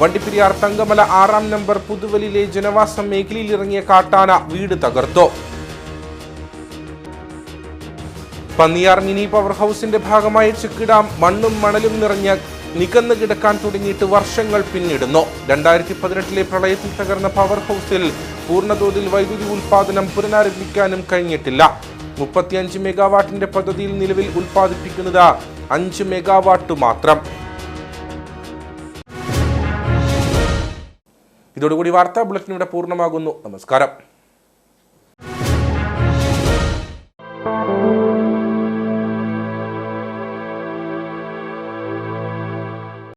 വണ്ടിപ്പെരിയാർ തങ്കമല 6 നമ്പർ പുതുവലിലെ ജനവാസ മേഖലയിൽ ഇറങ്ങിയ കാട്ടാന വീട് തകർത്തു. പന്നിയാർ മിനി പവർ ഹൗസിന്റെ ഭാഗമായ ചെക്ക് ഡാം മണ്ണും മണലും നിറഞ്ഞ് നികന്നു കിടക്കാൻ തുടങ്ങിയിട്ട് വർഷങ്ങൾ പിന്നിടുന്നു. 2018 പ്രളയത്തിൽ തകർന്ന പവർ ഹൗസിൽ പൂർണ്ണതോതിൽ വൈദ്യുതി ഉൽപാദനം പുനരാരംഭിക്കാനും കഴിഞ്ഞിട്ടില്ല. 35 മെഗാവാട്ടിന്റെ പദ്ധതിയിൽ നിലവിൽ ഉൽപ്പാദിപ്പിക്കുന്നത് 5 മെഗാവാട്ട് മാത്രം. ഇതോടുകൂടി വാർത്താ ബുള്ളറ്റിൻ ഇവിടെ പൂർണ്ണമാകുന്നു. നമസ്കാരം.